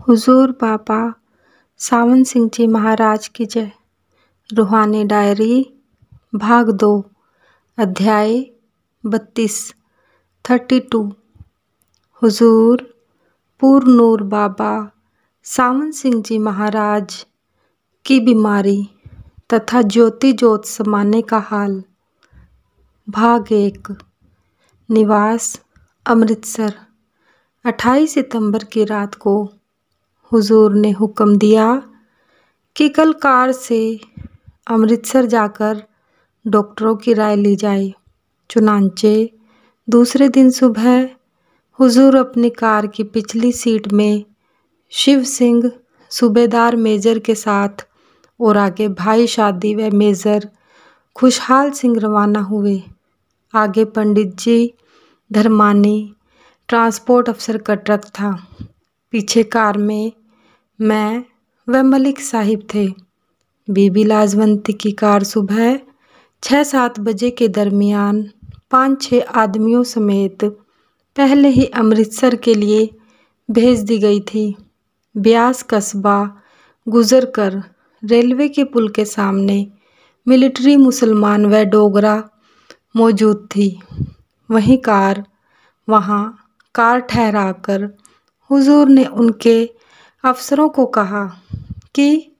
हुजूर बाबा सावन सिंह जी महाराज की जय। रूहानी डायरी भाग 2 अध्याय 32 हुजूर पूर्ण नूर बाबा सावन सिंह जी महाराज की बीमारी तथा ज्योति ज्योत समाने का हाल। भाग 1 निवास अमृतसर। 28 सितंबर की रात को हुजूर ने हुक्म दिया कि कल कार से अमृतसर जाकर डॉक्टरों की राय ली जाए। चुनांचे दूसरे दिन सुबह हुजूर अपनी कार की पिछली सीट में शिव सिंह सूबेदार मेजर के साथ और आगे भाई शादी व मेजर खुशहाल सिंह रवाना हुए। आगे पंडित जी धर्मानी ट्रांसपोर्ट अफसर का ट्रक था। पीछे कार में मैं व मलिक साहिब थे। बीबी लाजवंती की कार सुबह 6-7 बजे के दरमियान 5-6 आदमियों समेत पहले ही अमृतसर के लिए भेज दी गई थी। ब्यास कस्बा गुजरकर रेलवे के पुल के सामने मिलिट्री मुसलमान व डोगरा मौजूद थी। वहाँ कार ठहराकर हुजूर ने उनके अफसरों को कहा कि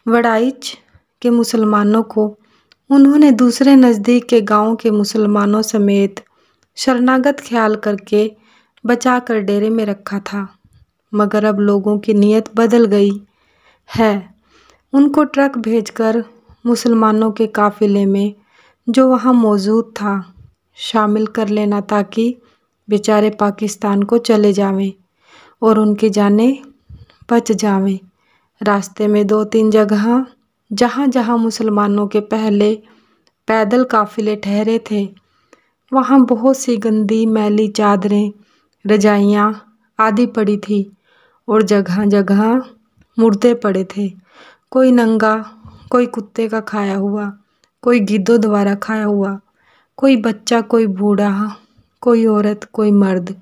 वड़ाइच के मुसलमानों को उन्होंने दूसरे नज़दीक के गांव के मुसलमानों समेत शरणागत ख्याल करके बचा कर डेरे में रखा था, मगर अब लोगों की नीयत बदल गई है। उनको ट्रक भेजकर मुसलमानों के काफिले में जो वहां मौजूद था शामिल कर लेना, ताकि बेचारे पाकिस्तान को चले जावें और उनकी जानें बच जावें। रास्ते में 2-3 जगह जहाँ मुसलमानों के पहले पैदल काफिले ठहरे थे, वहाँ बहुत सी गंदी मैली चादरें रजाइयाँ आदि पड़ी थी और जगह जगह मुर्दे पड़े थे। कोई नंगा, कोई कुत्ते का खाया हुआ, कोई गिद्धों द्वारा खाया हुआ, कोई बच्चा, कोई बूढ़ा, कोई औरत, कोई मर्द।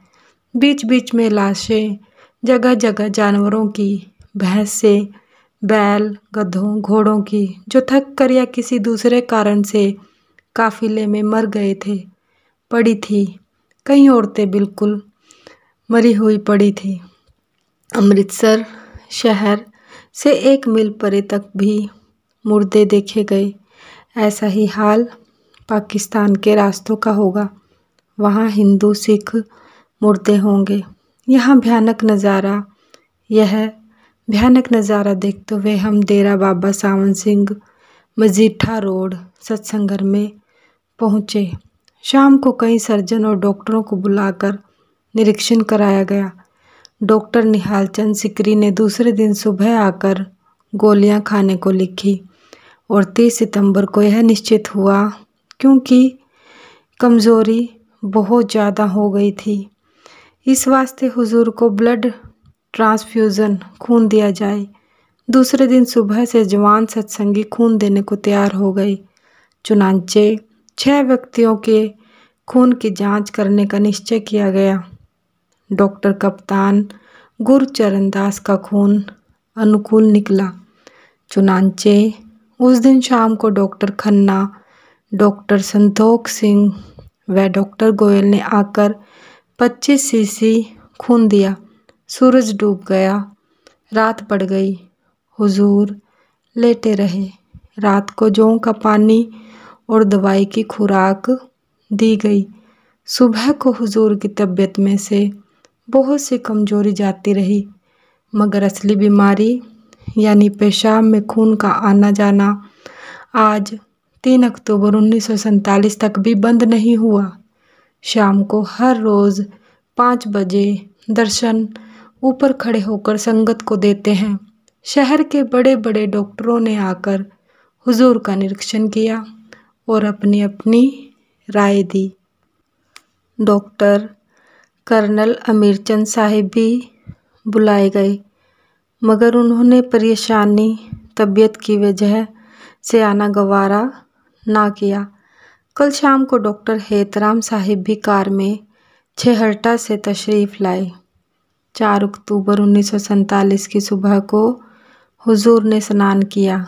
बीच बीच में लाशें, जगह जगह जानवरों की, भैंस से, बैल, गधों, घोड़ों की, जो थक कर या किसी दूसरे कारण से काफिले में मर गए थे, पड़ी थी। कई औरतें बिल्कुल मरी हुई पड़ी थी। अमृतसर शहर से 1 मील परे तक भी मुर्दे देखे गए। ऐसा ही हाल पाकिस्तान के रास्तों का होगा। वहाँ हिंदू सिख मुर्दे होंगे। यह भयानक नज़ारा देखते हुए हम डेरा बाबा सावन सिंह मजीठा रोड सत्संग घर में पहुँचे। शाम को कई सर्जन और डॉक्टरों को बुलाकर निरीक्षण कराया गया। डॉक्टर निहाल चंद सिकरी ने दूसरे दिन सुबह आकर गोलियां खाने को लिखी और 30 सितंबर को यह निश्चित हुआ, क्योंकि कमज़ोरी बहुत ज़्यादा हो गई थी, इस वास्ते हुजूर को ब्लड ट्रांसफ्यूज़न खून दिया जाए। दूसरे दिन सुबह से जवान सत्संगी खून देने को तैयार हो गए। चुनांचे 6 व्यक्तियों के खून की जांच करने का निश्चय किया गया। डॉक्टर कप्तान गुरचरण दास का खून अनुकूल निकला। चुनांचे उस दिन शाम को डॉक्टर खन्ना, डॉक्टर संतोख सिंह व डॉक्टर गोयल ने आकर 25 सीसी खून दिया। सूरज डूब गया, रात पड़ गई। हुजूर लेटे रहे। रात को जौ का पानी और दवाई की खुराक दी गई। सुबह को हुजूर की तबीयत में से बहुत सी कमजोरी जाती रही, मगर असली बीमारी यानी पेशाब में खून का आना जाना आज 3 अक्टूबर 1947 तक भी बंद नहीं हुआ। शाम को हर रोज़ 5 बजे दर्शन ऊपर खड़े होकर संगत को देते हैं। शहर के बड़े बड़े डॉक्टरों ने आकर हुजूर का निरीक्षण किया और अपनी अपनी राय दी। डॉक्टर कर्नल अमीरचंद साहिब भी बुलाए गए, मगर उन्होंने परेशानी तबीयत की वजह से आना गवारा ना किया। कल शाम को डॉक्टर हेतराम साहिब भी कार में छेहरटा से तशरीफ़ लाए। 4 अक्टूबर 1947 की सुबह को हुजूर ने स्नान किया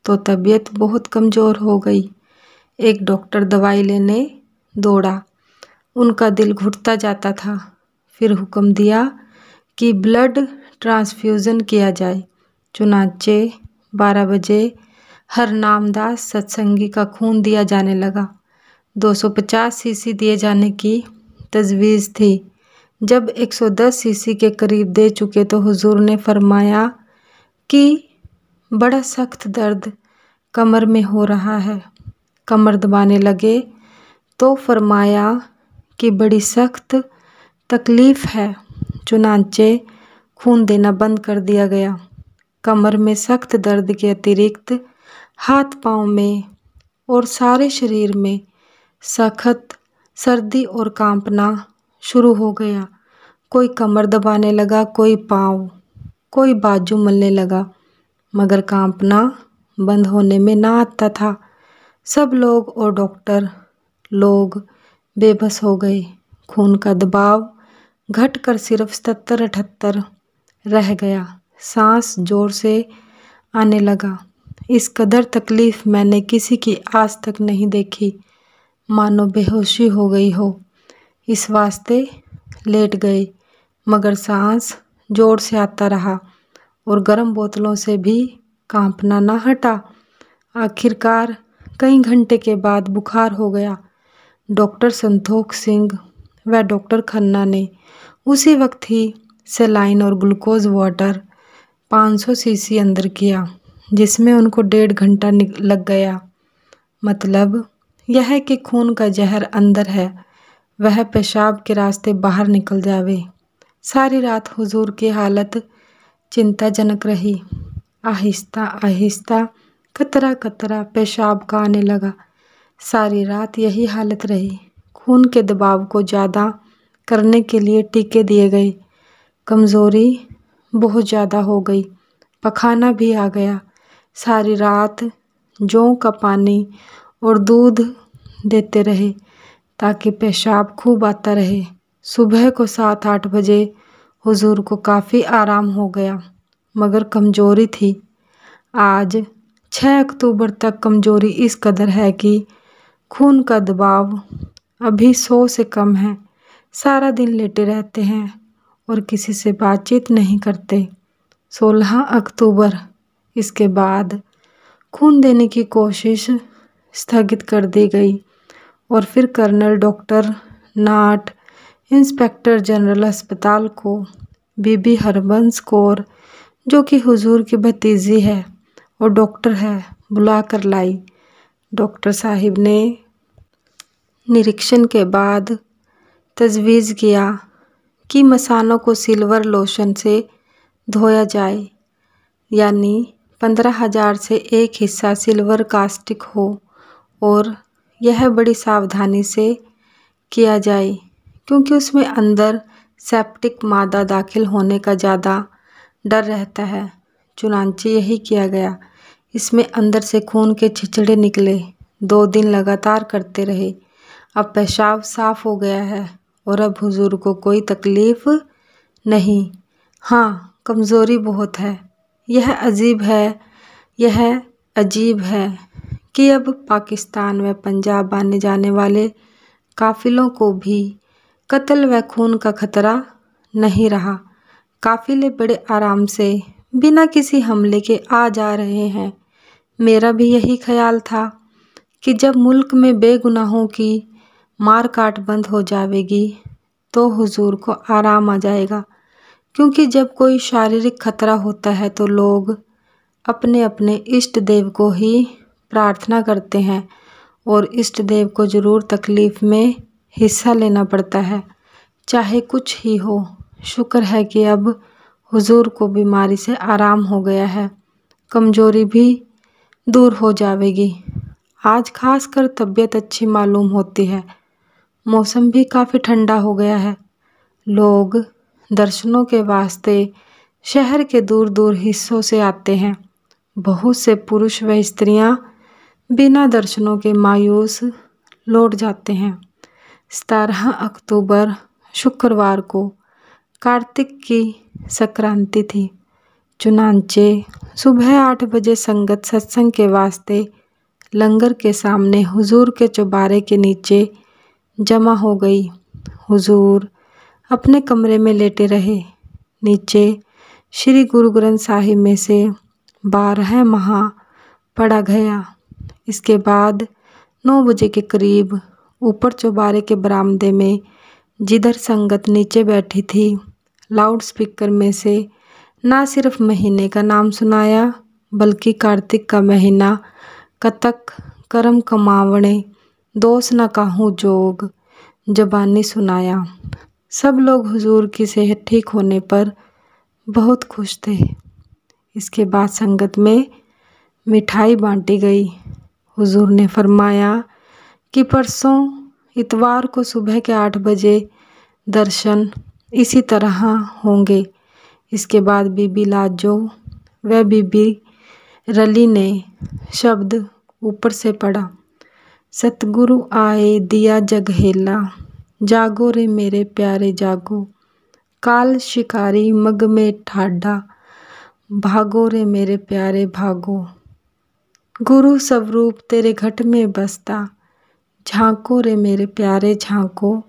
तो तबीयत बहुत कमज़ोर हो गई। एक डॉक्टर दवाई लेने दौड़ा। उनका दिल घुटता जाता था। फिर हुक्म दिया कि ब्लड ट्रांसफ्यूज़न किया जाए। चुनाचे 12 बजे हरनामदास सत्संगी का खून दिया जाने लगा। 250 सीसी दिए जाने की तजवीज़ थी। जब 110 सीसी के करीब दे चुके तो हुजूर ने फरमाया कि बड़ा सख्त दर्द कमर में हो रहा है। कमर दबाने लगे तो फरमाया कि बड़ी सख्त तकलीफ़ है। चुनाचे खून देना बंद कर दिया गया। कमर में सख्त दर्द के अतिरिक्त हाथ पाँव में और सारे शरीर में सख्त सर्दी और कांपना शुरू हो गया। कोई कमर दबाने लगा, कोई पाँव, कोई बाजू मलने लगा, मगर कांपना बंद होने में ना आता था। सब लोग और डॉक्टर लोग बेबस हो गए। खून का दबाव घटकर सिर्फ 77-78 रह गया। सांस जोर से आने लगा। इस कदर तकलीफ़ मैंने किसी की आज तक नहीं देखी, मानो बेहोशी हो गई हो। इस वास्ते लेट गए, मगर सांस जोर से आता रहा और गर्म बोतलों से भी कांपना ना हटा। आखिरकार कई घंटे के बाद बुखार हो गया। डॉक्टर संतोख सिंह व डॉक्टर खन्ना ने उसी वक्त ही सेलाइन और ग्लूकोज वाटर 500 सीसी अंदर किया, जिसमें उनको 1.5 घंटा लग गया। मतलब यह है कि खून का जहर अंदर है, वह पेशाब के रास्ते बाहर निकल जावे। सारी रात हुजूर की हालत चिंताजनक रही। आहिस्ता आहिस्ता कतरा कतरा पेशाब का आने लगा। सारी रात यही हालत रही। खून के दबाव को ज़्यादा करने के लिए टीके दिए गए। कमज़ोरी बहुत ज़्यादा हो गई, पखाना भी आ गया। सारी रात जौ का पानी और दूध देते रहे ताकि पेशाब खूब आता रहे। सुबह को 7-8 बजे हुजूर को काफ़ी आराम हो गया, मगर कमज़ोरी थी। आज 6 अक्टूबर तक कमज़ोरी इस कदर है कि खून का दबाव अभी 100 से कम है। सारा दिन लेटे रहते हैं और किसी से बातचीत नहीं करते। 16 अक्टूबर इसके बाद खून देने की कोशिश स्थगित कर दी गई और फिर कर्नल डॉक्टर नाट, इंस्पेक्टर जनरल अस्पताल को बीबी हरबंस कौर, जो कि हुजूर की भतीजी है और डॉक्टर है, बुला कर लाई। डॉक्टर साहिब ने निरीक्षण के बाद तजवीज़ किया कि मसानों को सिल्वर लोशन से धोया जाए, यानी 15,000 से एक हिस्सा सिल्वर कास्टिक हो और यह बड़ी सावधानी से किया जाए क्योंकि उसमें अंदर सेप्टिक मादा दाखिल होने का ज़्यादा डर रहता है। चुनांचे यही किया गया। इसमें अंदर से खून के छिछड़े निकले। 2 दिन लगातार करते रहे। अब पेशाब साफ हो गया है और अब हुजूर को कोई तकलीफ़ नहीं। हाँ, कमज़ोरी बहुत है। यह अजीब है कि अब पाकिस्तान व पंजाब आने जाने वाले काफ़िलों को भी कत्ल व खून का खतरा नहीं रहा। काफ़िले बड़े आराम से बिना किसी हमले के आ जा रहे हैं। मेरा भी यही ख्याल था कि जब मुल्क में बेगुनाहों की मार काट बंद हो जाएगी तो हुजूर को आराम आ जाएगा, क्योंकि जब कोई शारीरिक खतरा होता है तो लोग अपने अपने इष्ट देव को ही प्रार्थना करते हैं और इष्ट देव को ज़रूर तकलीफ़ में हिस्सा लेना पड़ता है, चाहे कुछ ही हो। शुक्र है कि अब हुजूर को बीमारी से आराम हो गया है, कमज़ोरी भी दूर हो जाएगी। आज खासकर तबीयत अच्छी मालूम होती है। मौसम भी काफ़ी ठंडा हो गया है। लोग दर्शनों के वास्ते शहर के दूर दूर हिस्सों से आते हैं। बहुत से पुरुष व स्त्रियां बिना दर्शनों के मायूस लौट जाते हैं। 17 अक्टूबर शुक्रवार को कार्तिक की संक्रांति थी। चुनांचे सुबह 8 बजे संगत सत्संग के वास्ते लंगर के सामने हुजूर के चौबारे के नीचे जमा हो गई। हुजूर अपने कमरे में लेटे रहे। नीचे श्री गुरु ग्रंथ साहिब में से 12 महा पढ़ा गया। इसके बाद 9 बजे के करीब ऊपर चौबारे के बरामदे में जिधर संगत नीचे बैठी थी, लाउड स्पीकर में से ना सिर्फ महीने का नाम सुनाया बल्कि कार्तिक का महीना, कतक, करम कमावणे, दोष न काहू जोग, जबानी सुनाया। सब लोग हुजूर की सेहत ठीक होने पर बहुत खुश थे। इसके बाद संगत में मिठाई बांटी गई। हुजूर ने फरमाया कि परसों इतवार को सुबह के 8 बजे दर्शन इसी तरह होंगे। इसके बाद बीबी लाजो व बीबी रली ने शब्द ऊपर से पढ़ा, सतगुरु आए दिया जगहेला, जागो रे मेरे प्यारे जागो, काल शिकारी मग में ठाडा, भागो रे मेरे प्यारे भागो, गुरु स्वरूप तेरे घट में बसता, झांको रे मेरे प्यारे झांको,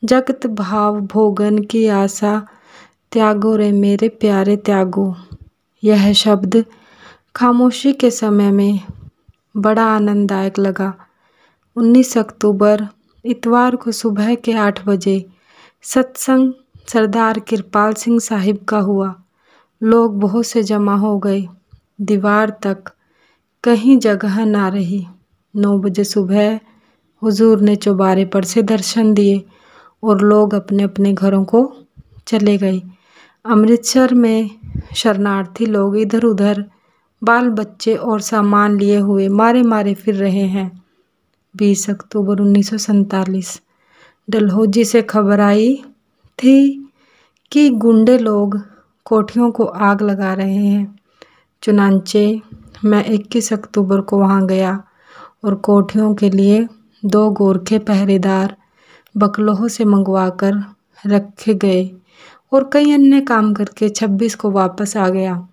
जगत भाव भोगन की आशा, त्यागो रे मेरे प्यारे त्यागो। यह शब्द खामोशी के समय में बड़ा आनंददायक लगा। 19 अक्टूबर इतवार को सुबह के 8 बजे सत्संग सरदार कृपाल सिंह साहिब का हुआ। लोग बहुत से जमा हो गए। दीवार तक कहीं जगह ना रही। 9 बजे सुबह हुजूर ने चौबारे पर से दर्शन दिए और लोग अपने अपने घरों को चले गए। अमृतसर में शरणार्थी लोग इधर उधर बाल बच्चे और सामान लिए हुए मारे मारे फिर रहे हैं। 20 अक्टूबर 1947 डलहौजी से खबर आई थी कि गुंडे लोग कोठियों को आग लगा रहे हैं। चुनांचे मैं 21 अक्टूबर को वहां गया और कोठियों के लिए 2 गोरखे पहरेदार बकलोह से मंगवाकर रखे गए और कई अन्य काम करके 26 को वापस आ गया।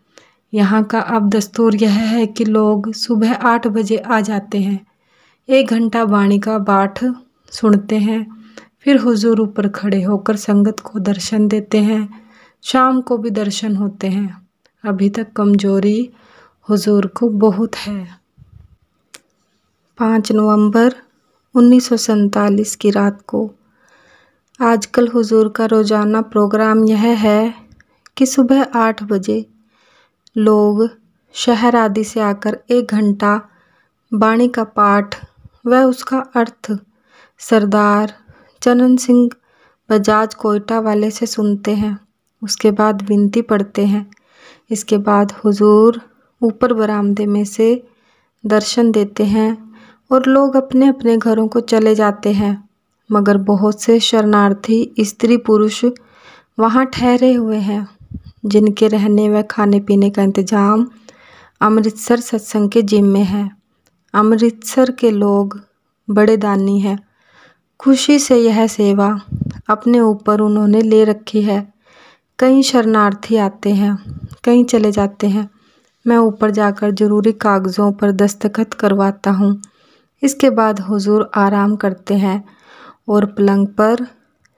यहाँ का अब दस्तूर यह है कि लोग सुबह 8 बजे आ जाते हैं, 1 घंटा वाणी का पाठ सुनते हैं, फिर हुजूर ऊपर खड़े होकर संगत को दर्शन देते हैं। शाम को भी दर्शन होते हैं। अभी तक कमजोरी हुजूर को बहुत है। 5 नवंबर 1947 की रात को आजकल हुजूर का रोजाना प्रोग्राम यह है कि सुबह 8 बजे लोग शहर आदि से आकर 1 घंटा वाणी का पाठ व उसका अर्थ सरदार चरण सिंह बजाज कोयटा वाले से सुनते हैं। उसके बाद विनती पढ़ते हैं। इसके बाद हुजूर ऊपर बरामदे में से दर्शन देते हैं और लोग अपने अपने घरों को चले जाते हैं। मगर बहुत से शरणार्थी स्त्री पुरुष वहाँ ठहरे हुए हैं, जिनके रहने व खाने पीने का इंतजाम अमृतसर सत्संग के जिम्मे है। अमृतसर के लोग बड़े दानी हैं। खुशी से यह सेवा अपने ऊपर उन्होंने ले रखी है। कई शरणार्थी आते हैं, कई चले जाते हैं। मैं ऊपर जाकर जरूरी कागज़ों पर दस्तखत करवाता हूँ। इसके बाद हुजूर आराम करते हैं और पलंग पर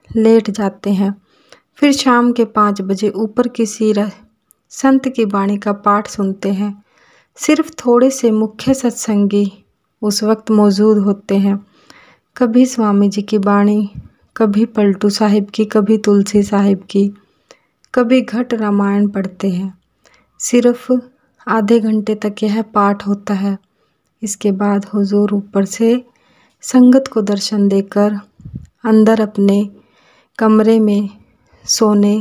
लेट जाते हैं। फिर शाम के 5 बजे ऊपर किसी संत की वाणी का पाठ सुनते हैं। सिर्फ थोड़े से मुख्य सत्संगी उस वक्त मौजूद होते हैं। कभी स्वामी जी की वाणी, कभी पलटू साहिब की, कभी तुलसी साहिब की, कभी घट रामायण पढ़ते हैं। सिर्फ आधे घंटे तक यह पाठ होता है। इसके बाद हुजूर ऊपर से संगत को दर्शन देकर अंदर अपने कमरे में सोने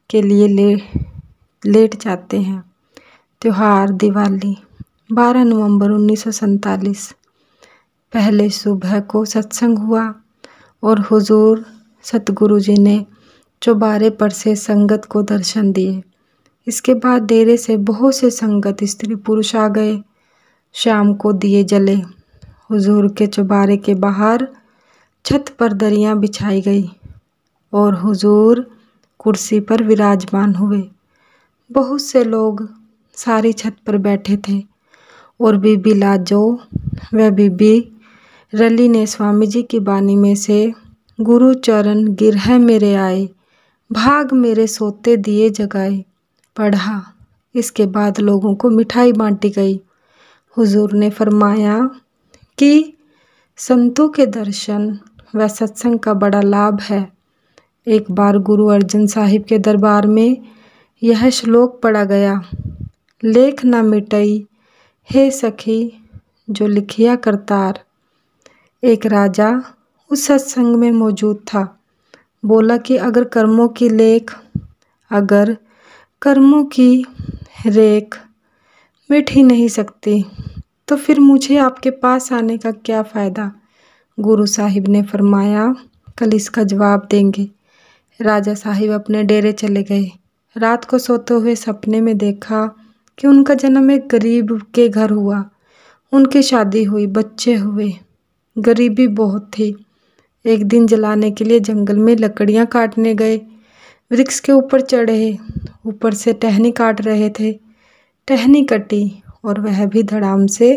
के लिए लेट जाते हैं। त्योहार दिवाली 12 नवंबर 1947 पहले सुबह को सत्संग हुआ और हुजूर सतगुरु जी ने चौबारे पर से संगत को दर्शन दिए। इसके बाद डेरे से बहुत से संगत स्त्री पुरुष आ गए। शाम को दिए जले। हुजूर के चौबारे के बाहर छत पर दरियां बिछाई गई और हुजूर कुर्सी पर विराजमान हुए। बहुत से लोग सारी छत पर बैठे थे और बीबी लाजो व बीबी रली ने स्वामी जी की बानी में से गुरु चरण गिरह मेरे आए, भाग मेरे सोते दिए जगाए पढ़ा। इसके बाद लोगों को मिठाई बांटी गई। हुजूर ने फरमाया कि संतों के दर्शन व सत्संग का बड़ा लाभ है। एक बार गुरु अर्जन साहिब के दरबार में यह श्लोक पढ़ा गया, लेख न मिटई हे सखी जो लिखिया करतार। एक राजा उस सत्संग में मौजूद था। बोला कि अगर कर्मों की रेख मिट ही नहीं सकती तो फिर मुझे आपके पास आने का क्या फ़ायदा। गुरु साहिब ने फरमाया, कल इसका जवाब देंगे। राजा साहिब अपने डेरे चले गए। रात को सोते हुए सपने में देखा कि उनका जन्म एक गरीब के घर हुआ। उनकी शादी हुई, बच्चे हुए। गरीबी बहुत थी। एक दिन जलाने के लिए जंगल में लकड़ियां काटने गए। वृक्ष के ऊपर चढ़े, ऊपर से टहनी काट रहे थे। टहनी कटी और वह भी धड़ाम से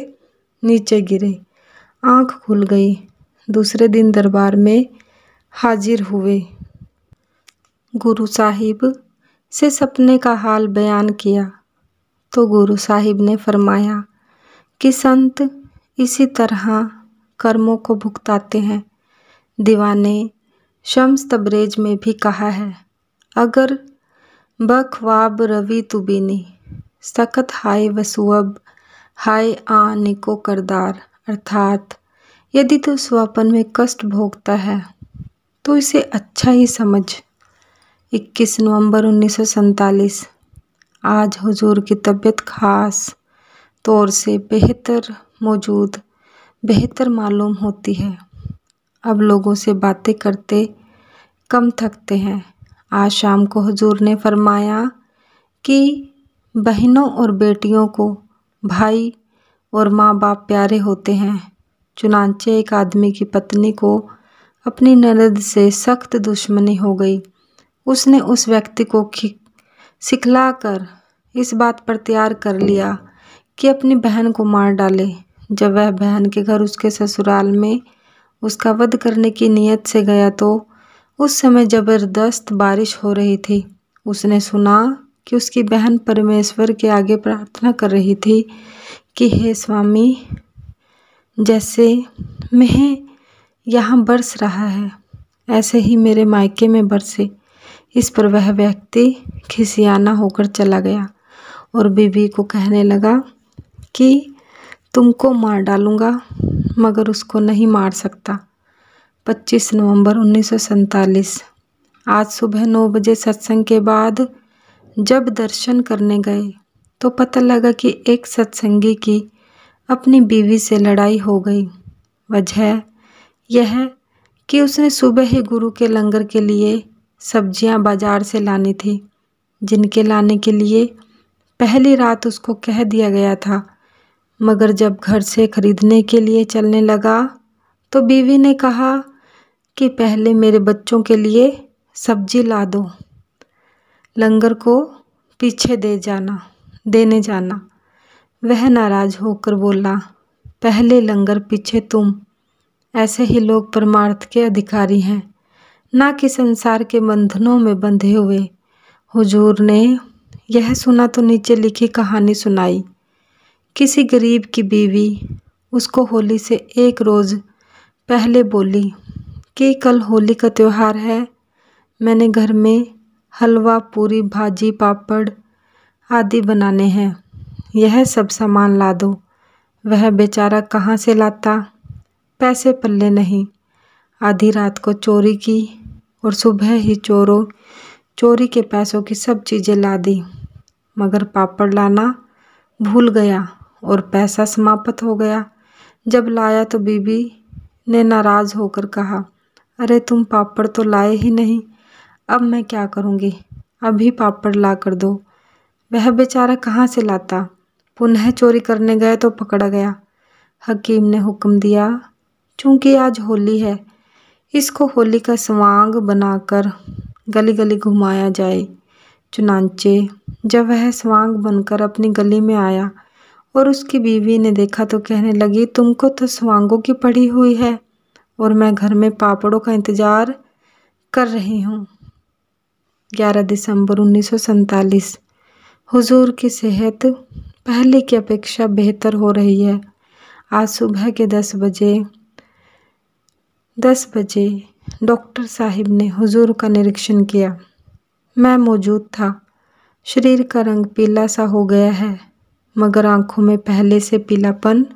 नीचे गिरे। आंख खुल गई। दूसरे दिन दरबार में हाजिर हुए। गुरु साहिब से सपने का हाल बयान किया तो गुरु साहिब ने फरमाया कि संत इसी तरह कर्मों को भुगताते हैं। दीवाने शम्स तबरेज में भी कहा है, अगर बख्वाब रवि तुबीनी सकत हाय वसुअब हाय आ निको करदार। अर्थात यदि तू स्वप्न में कष्ट भोगता है तो इसे अच्छा ही समझ। 21 नवंबर 1947। आज हुजूर की तबीयत खास तौर से बेहतर मालूम होती है। अब लोगों से बातें करते कम थकते हैं। आज शाम को हुजूर ने फरमाया कि बहनों और बेटियों को भाई और माँ बाप प्यारे होते हैं। चुनांचे एक आदमी की पत्नी को अपनी ननद से सख्त दुश्मनी हो गई। उसने उस व्यक्ति को सिखलाकर इस बात पर तैयार कर लिया कि अपनी बहन को मार डाले। जब वह बहन के घर उसके ससुराल में उसका वध करने की नीयत से गया तो उस समय ज़बरदस्त बारिश हो रही थी। उसने सुना कि उसकी बहन परमेश्वर के आगे प्रार्थना कर रही थी कि हे स्वामी, जैसे मैं यहाँ बरस रहा है ऐसे ही मेरे मायके में बरसे। इस पर वह व्यक्ति खिसियाना होकर चला गया और बीवी को कहने लगा कि तुमको मार डालूंगा मगर उसको नहीं मार सकता। 25 नवंबर 1947। आज सुबह 9 बजे सत्संग के बाद जब दर्शन करने गए तो पता लगा कि एक सत्संगी की अपनी बीवी से लड़ाई हो गई। वजह यह कि उसने सुबह ही गुरु के लंगर के लिए सब्जियां बाजार से लानी थी, जिनके लाने के लिए पहली रात उसको कह दिया गया था। मगर जब घर से खरीदने के लिए चलने लगा तो बीवी ने कहा कि पहले मेरे बच्चों के लिए सब्जी ला दो, लंगर को पीछे देने जाना। वह नाराज होकर बोला, पहले लंगर पीछे तुम। ऐसे ही लोग परमार्थ के अधिकारी हैं, ना कि संसार के बंधनों में बंधे हुए। हुजूर ने यह सुना तो नीचे लिखी कहानी सुनाई। किसी गरीब की बीवी उसको होली से एक रोज़ पहले बोली कि कल होली का त्यौहार है, मैंने घर में हलवा, पूरी, भाजी, पापड़ आदि बनाने हैं, यह सब सामान ला दो। वह बेचारा कहाँ से लाता, पैसे पल्ले नहीं। आधी रात को चोरी की और सुबह ही चोरी के पैसों की सब चीज़ें ला दी, मगर पापड़ लाना भूल गया और पैसा समाप्त हो गया। जब लाया तो बीबी ने नाराज़ होकर कहा, अरे तुम पापड़ तो लाए ही नहीं, अब मैं क्या करूँगी, अभी पापड़ ला कर दो। वह बेचारा कहाँ से लाता। पुनः चोरी करने गए तो पकड़ा गया। हकीम ने हुक्म दिया, चूँकि आज होली है, इसको होली का स्वांग बनाकर गली गली घुमाया जाए। चुनांचे जब वह स्वांग बनकर अपनी गली में आया और उसकी बीवी ने देखा तो कहने लगी, तुमको तो स्वांगों की पड़ी हुई है और मैं घर में पापड़ों का इंतजार कर रही हूँ। 11 दिसंबर 1947। हुजूर की सेहत पहले की अपेक्षा बेहतर हो रही है। आज सुबह के 10 बजे डॉक्टर साहिब ने हुजूर का निरीक्षण किया। मैं मौजूद था। शरीर का रंग पीला सा हो गया है, मगर आंखों में पहले से पीलापन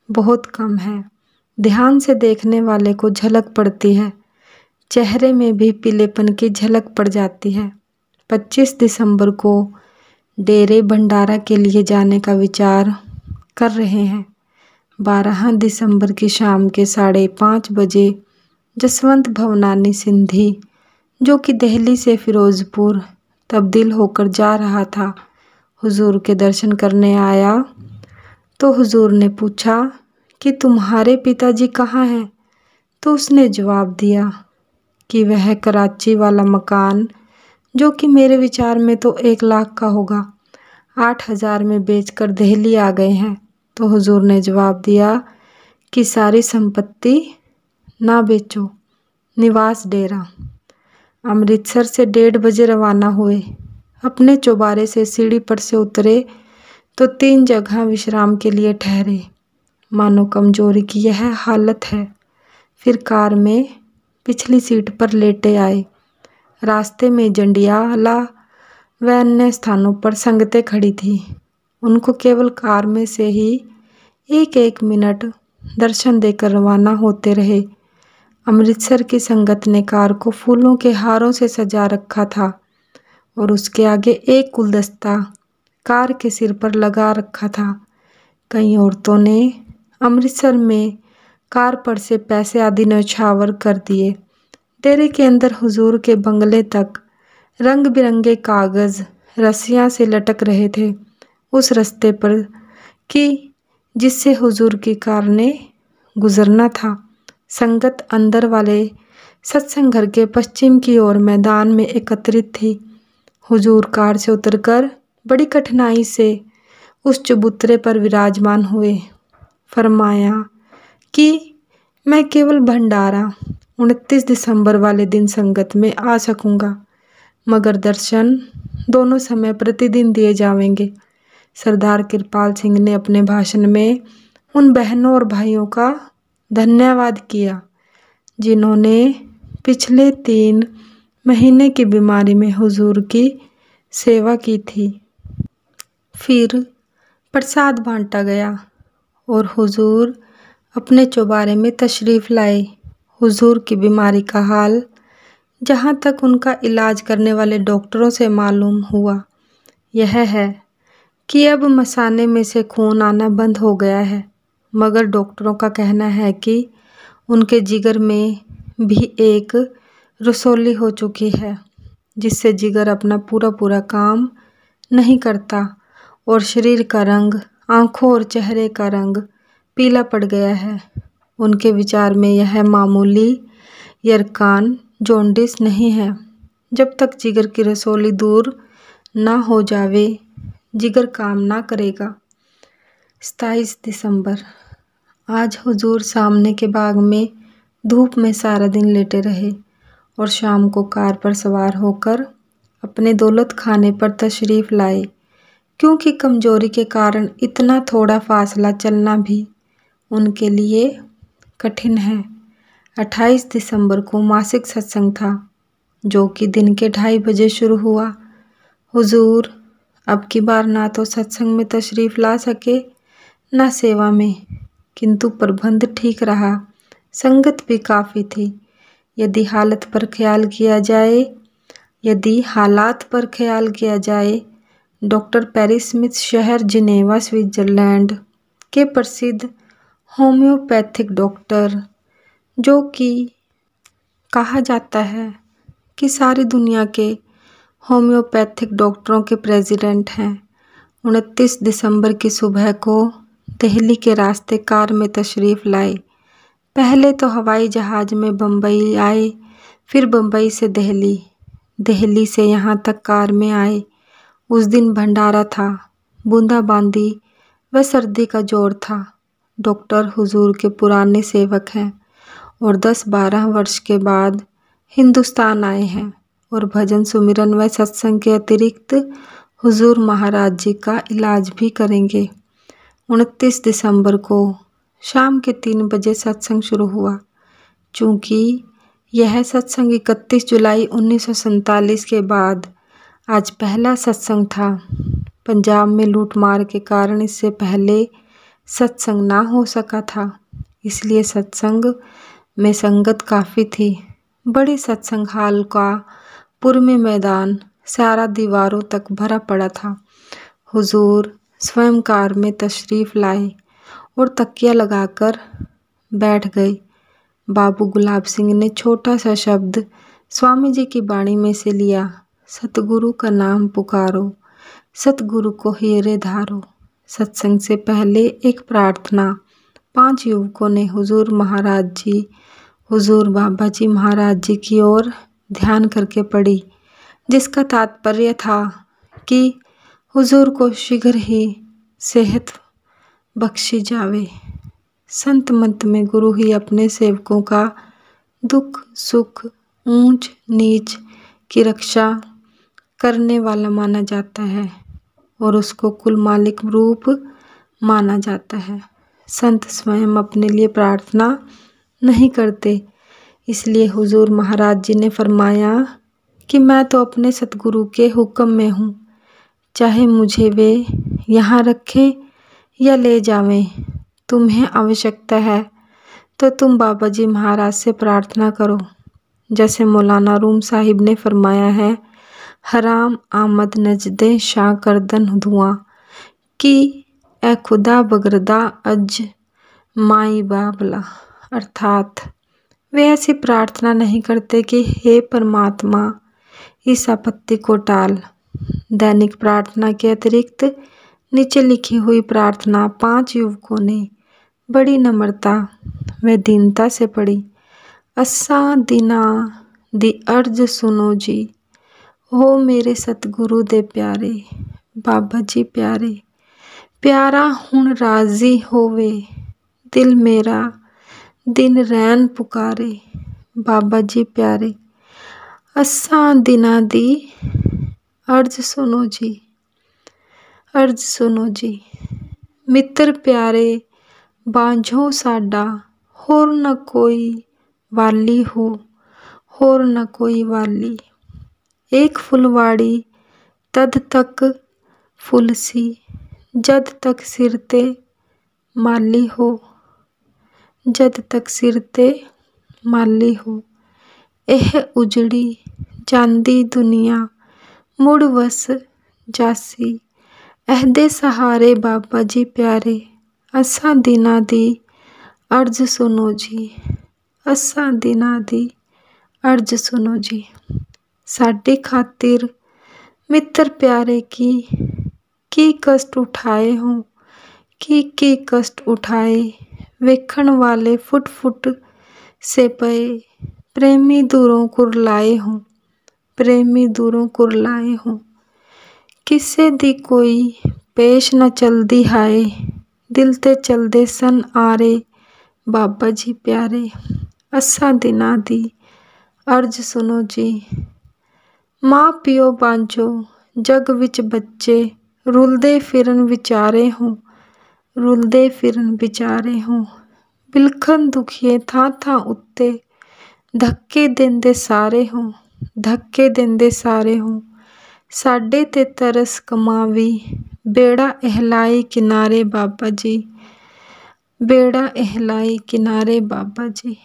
बहुत कम है। ध्यान से देखने वाले को झलक पड़ती है, चेहरे में भी पीलेपन की झलक पड़ जाती है। 25 दिसंबर को डेरे भंडारा के लिए जाने का विचार कर रहे हैं। 12 दिसंबर की शाम के 5:30 बजे जसवंत भवनानी सिंधी, जो कि दिल्ली से फिरोजपुर तब्दील होकर जा रहा था, हुजूर के दर्शन करने आया तो हुजूर ने पूछा कि तुम्हारे पिताजी कहाँ हैं? तो उसने जवाब दिया कि वह कराची वाला मकान, जो कि मेरे विचार में तो 1 लाख का होगा, 8,000 में बेचकर दिल्ली आ गए हैं। तो हुजूर ने जवाब दिया कि सारी संपत्ति ना बेचो, निवास डेरा। अमृतसर से 1:30 बजे रवाना हुए। अपने चौबारे से सीढ़ी पर से उतरे तो 3 जगह विश्राम के लिए ठहरे। मानो कमजोरी की यह हालत है। फिर कार में पिछली सीट पर लेटे आए। रास्ते में जंडियाला व अन्य स्थानों पर संगतें खड़ी थी। उनको केवल कार में से ही 1-1 मिनट दर्शन देकर रवाना होते रहे। अमृतसर की संगत ने कार को फूलों के हारों से सजा रखा था और उसके आगे एक गुलदस्ता कार के सिर पर लगा रखा था। कई औरतों ने अमृतसर में कार पर से पैसे आदि न्यौछावर कर दिए। डेरे के अंदर हुजूर के बंगले तक रंग बिरंगे कागज रस्सियां से लटक रहे थे। उस रास्ते पर कि जिससे हुजूर की कार ने गुजरना था। संगत अंदर वाले सत्संग घर के पश्चिम की ओर मैदान में एकत्रित थी। हुजूर कार से उतरकर बड़ी कठिनाई से उस चबूतरे पर विराजमान हुए। फरमाया कि मैं केवल भंडारा 29 दिसंबर वाले दिन संगत में आ सकूंगा, मगर दर्शन दोनों समय प्रतिदिन दिए जाएंगे। सरदार कृपाल सिंह ने अपने भाषण में उन बहनों और भाइयों का धन्यवाद किया जिन्होंने पिछले 3 महीने की बीमारी में हुजूर की सेवा की थी। फिर प्रसाद बांटा गया और हुजूर अपने चौबारे में तशरीफ़ लाए। हुजूर की बीमारी का हाल जहाँ तक उनका इलाज करने वाले डॉक्टरों से मालूम हुआ यह है कि अब मसाने में से खून आना बंद हो गया है, मगर डॉक्टरों का कहना है कि उनके जिगर में भी एक रसौली हो चुकी है, जिससे जिगर अपना पूरा काम नहीं करता और शरीर का रंग, आँखों और चेहरे का रंग पीला पड़ गया है। उनके विचार में यह मामूली यरकान जॉन्डिस नहीं है। जब तक जिगर की रसौली दूर ना हो जावे, जिगर काम ना करेगा। 27 दिसंबर। आज हुजूर सामने के बाग में धूप में सारा दिन लेटे रहे और शाम को कार पर सवार होकर अपने दौलत खाने पर तशरीफ़ लाए। क्योंकि कमजोरी के कारण इतना थोड़ा फासला चलना भी उनके लिए कठिन है। 28 दिसंबर को मासिक सत्संग था, जो कि दिन के 2:30 बजे शुरू हुआ। हुजूर अब की बार ना तो सत्संग में तशरीफ़ ला सके ना सेवा में, किंतु प्रबंध ठीक रहा। संगत भी काफ़ी थी। यदि हालात पर ख्याल किया जाए, डॉक्टर पेरी स्मिथ शहर जिनेवा स्विट्ज़रलैंड के प्रसिद्ध होम्योपैथिक डॉक्टर, जो कि कहा जाता है कि सारी दुनिया के होम्योपैथिक डॉक्टरों के प्रेसिडेंट हैं, 29 दिसंबर की सुबह को दिल्ली के रास्ते कार में तशरीफ़ लाए। पहले तो हवाई जहाज़ में बम्बई आए, फिर बम्बई से दिल्ली। दिल्ली से यहाँ तक कार में आए। उस दिन भंडारा था, बूंदाबांदी व सर्दी का जोर था। डॉक्टर हुजूर के पुराने सेवक हैं और 10-12 वर्ष के बाद हिंदुस्तान आए हैं और भजन सुमिरन व सत्संग के अतिरिक्त हुजूर महाराज जी का इलाज भी करेंगे। 29 दिसंबर को शाम के 3 बजे सत्संग शुरू हुआ। चूँकि यह सत्संग 31 जुलाई 1947 के बाद आज पहला सत्संग था। पंजाब में लूटमार के कारण इससे पहले सत्संग ना हो सका था, इसलिए सत्संग में संगत काफ़ी थी। बड़े सत्संग हाल का पूर्व में मैदान सारा दीवारों तक भरा पड़ा था। हुजूर स्वयं कार में तशरीफ़ लाए और तकिया लगाकर बैठ गए। बाबू गुलाब सिंह ने छोटा सा शब्द स्वामी जी की वाणी में से लिया, सतगुरु का नाम पुकारो, सतगुरु को हीरे धारो। सत्संग से पहले एक प्रार्थना 5 युवकों ने हुजूर महाराज जी, हुजूर बाबा जी महाराज जी की ओर ध्यान करके पढ़ी, जिसका तात्पर्य था कि हुजूर को शीघ्र ही सेहत बख्शी जावे। संत मत में गुरु ही अपने सेवकों का दुख सुख ऊंच नीच की रक्षा करने वाला माना जाता है और उसको कुल मालिक रूप माना जाता है। संत स्वयं अपने लिए प्रार्थना नहीं करते, इसलिए हुजूर महाराज जी ने फरमाया कि मैं तो अपने सतगुरु के हुक्म में हूँ, चाहे मुझे वे यहाँ रखें या ले जावें। तुम्हें आवश्यकता है तो तुम बाबा जी महाराज से प्रार्थना करो। जैसे मौलाना रूम साहिब ने फरमाया है, हराम आमद नजदे शाह करदन धुआं कि ए खुदा बगरदा अज माई बाबला, अर्थात वे ऐसी प्रार्थना नहीं करते कि हे परमात्मा इस आपत्ति को टाल। दैनिक प्रार्थना के अतिरिक्त नीचे लिखी हुई प्रार्थना 5 युवकों ने बड़ी नम्रता व दीनता से पढ़ी। अस्सा दिना दी अर्ज सुनो जी, हो मेरे सतगुरु दे प्यारे, बाबा जी प्यारे, प्यारा हुण राजी होवे, दिल मेरा दिन रैन पुकारे, बाबा जी प्यारे। अस्सा दिना दी अर्ज सुनो जी, अर्ज सुनो जी, मित्र प्यारे बांझो साडा, होर न कोई वाली हो, होर न कोई वाली। एक फुलवाड़ी तद तक फुलसी, जद तक सिरते माली हो, जद तक सिरते माली हो। एह उजड़ी जांदी दुनिया मुड़ वस जासी, एहदे सहारे बाबा जी प्यारे, असा दिना दी अर्ज सुनो जी, असा दिना दी अर्ज सुनो जी। साडे खातिर मित्र प्यारे की कष्ट उठाए हों, की कष्ट उठाए, वेखण वाले फुट फुट से पए, प्रेमी दूरों कुरलाए हों, प्रेमी दूरों कुरलाए हों। किसे दी कोई पेश न चलदी हाए, दिल ते चलदे सन आरे, बाबा जी प्यारे, असा दिना दी अर्ज सुनो जी। माँ पियो बांझो जग विच बच्चे, रुलदे फिरन विचारे हों, रुलदे फिरन विचारे हों। बिलखन दुखिए थां थां उत्ते, धक्के देंदे सारे हों, धक्के देंदे सारे हों। साडे ते तरस कमावी, बेड़ा एहलाई किनारे बाबा जी, बेड़ा एहलाई किनारे बाबा जी।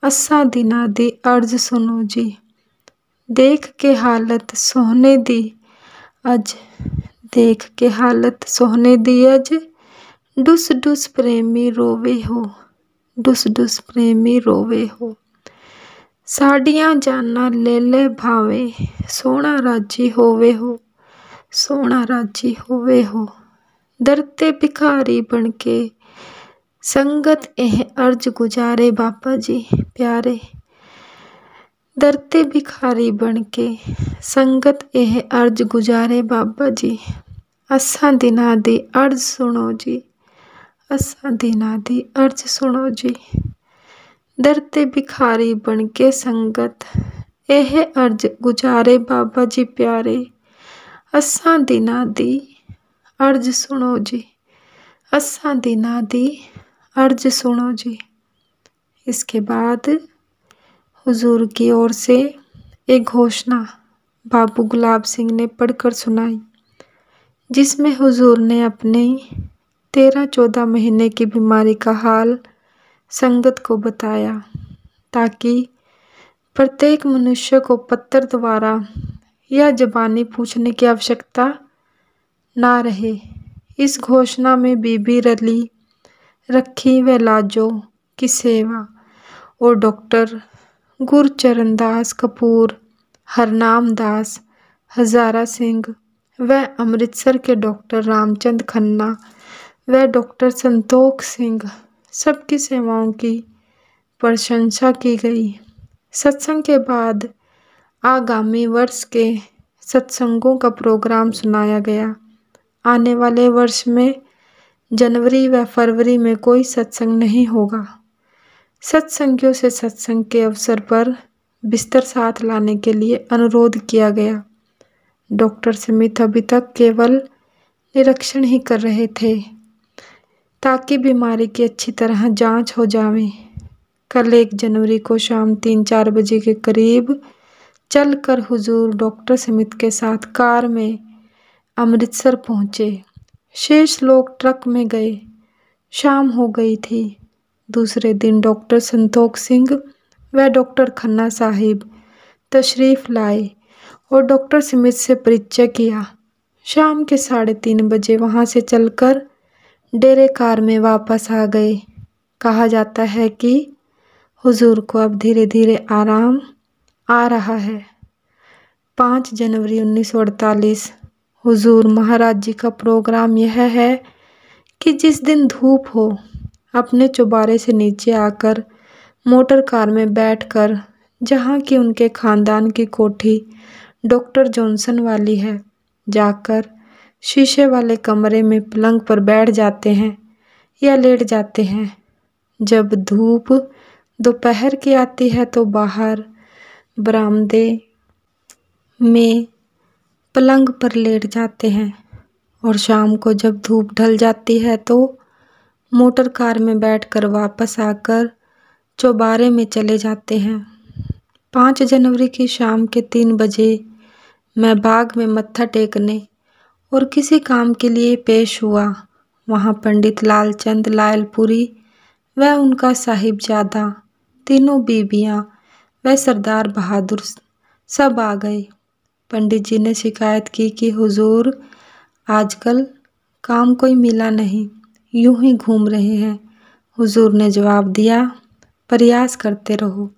असा दिना दी अर्ज सुनो जी। देख के हालत सोहने दी अज, देख के हालत सोहने दी अज, डुस डुस प्रेमी रोवे हो, डुस डुस प्रेमी रोवे हो। साड़ियाँ जाना ले ले भावे, सोना राजी होवे हो, सोना राजी होवे हो। दरते भिखारी बनके संगत एह अर्ज गुजारे बाबा जी प्यारे। दरते भिखारी बन के संगत एह अर्ज गुजारे बाबा जी। असां दिनां दी अर्ज सुनो जी, असां दिनां दी अर्ज सुनो जी। दरते भिखारी बन के संगत एह अर्ज गुजारे बाबा जी प्यारे। असां दिनां दी अर्ज सुनो जी, असां दिनां दी अर्ज सुनो जी। इसके बाद हुजूर की ओर से एक घोषणा बाबू गुलाब सिंह ने पढ़कर सुनाई, जिसमें हुजूर ने अपने 13-14 महीने की बीमारी का हाल संगत को बताया, ताकि प्रत्येक मनुष्य को पत्र द्वारा या ज़बानी पूछने की आवश्यकता ना रहे। इस घोषणा में बीबी रली, रखी व लाजो की सेवा और डॉक्टर गुरचरण दास कपूर, हरनाम दास, हजारा सिंह व अमृतसर के डॉक्टर रामचंद खन्ना व डॉक्टर संतोख सिंह सबकी सेवाओं की प्रशंसा की गई। सत्संग के बाद आगामी वर्ष के सत्संगों का प्रोग्राम सुनाया गया। आने वाले वर्ष में जनवरी व फरवरी में कोई सत्संग नहीं होगा। सत्संगियों से सत्संग के अवसर पर बिस्तर साथ लाने के लिए अनुरोध किया गया। डॉक्टर स्मिथ अभी तक केवल निरीक्षण ही कर रहे थे, ताकि बीमारी की अच्छी तरह जांच हो जावे। कल 1 जनवरी को शाम 3-4 बजे के करीब चलकर हुजूर डॉक्टर स्मिथ के साथ कार में अमृतसर पहुँचे। शेष लोग ट्रक में गए। शाम हो गई थी। दूसरे दिन डॉक्टर संतोख सिंह व डॉक्टर खन्ना साहिब तशरीफ़ लाए और डॉक्टर स्मिथ से परिचय किया। शाम के 3:30 बजे वहाँ से चलकर डेरे कार में वापस आ गए। कहा जाता है कि हुजूर को अब धीरे धीरे आराम आ रहा है। 5 जनवरी 1948 हुजूर महाराज जी का प्रोग्राम यह है कि जिस दिन धूप हो, अपने चौबारे से नीचे आकर मोटर कार में बैठकर, जहाँ की उनके खानदान की कोठी डॉक्टर जॉनसन वाली है, जाकर शीशे वाले कमरे में पलंग पर बैठ जाते हैं या लेट जाते हैं। जब धूप दोपहर की आती है तो बाहर बरामदे में पलंग पर लेट जाते हैं, और शाम को जब धूप ढल जाती है तो मोटर कार में बैठकर वापस आकर चौबारे में चले जाते हैं। 5 जनवरी की शाम के 3 बजे मैं बाग में मत्था टेकने और किसी काम के लिए पेश हुआ। वहाँ पंडित लालचंद लायलपुरी व उनका साहिबजादा, तीनों बीबियाँ व सरदार बहादुर सब आ गए। पंडित जी ने शिकायत की कि हुजूर आजकल काम कोई मिला नहीं, यूं ही घूम रहे हैं। हुजूर ने जवाब दिया, प्रयास करते रहो,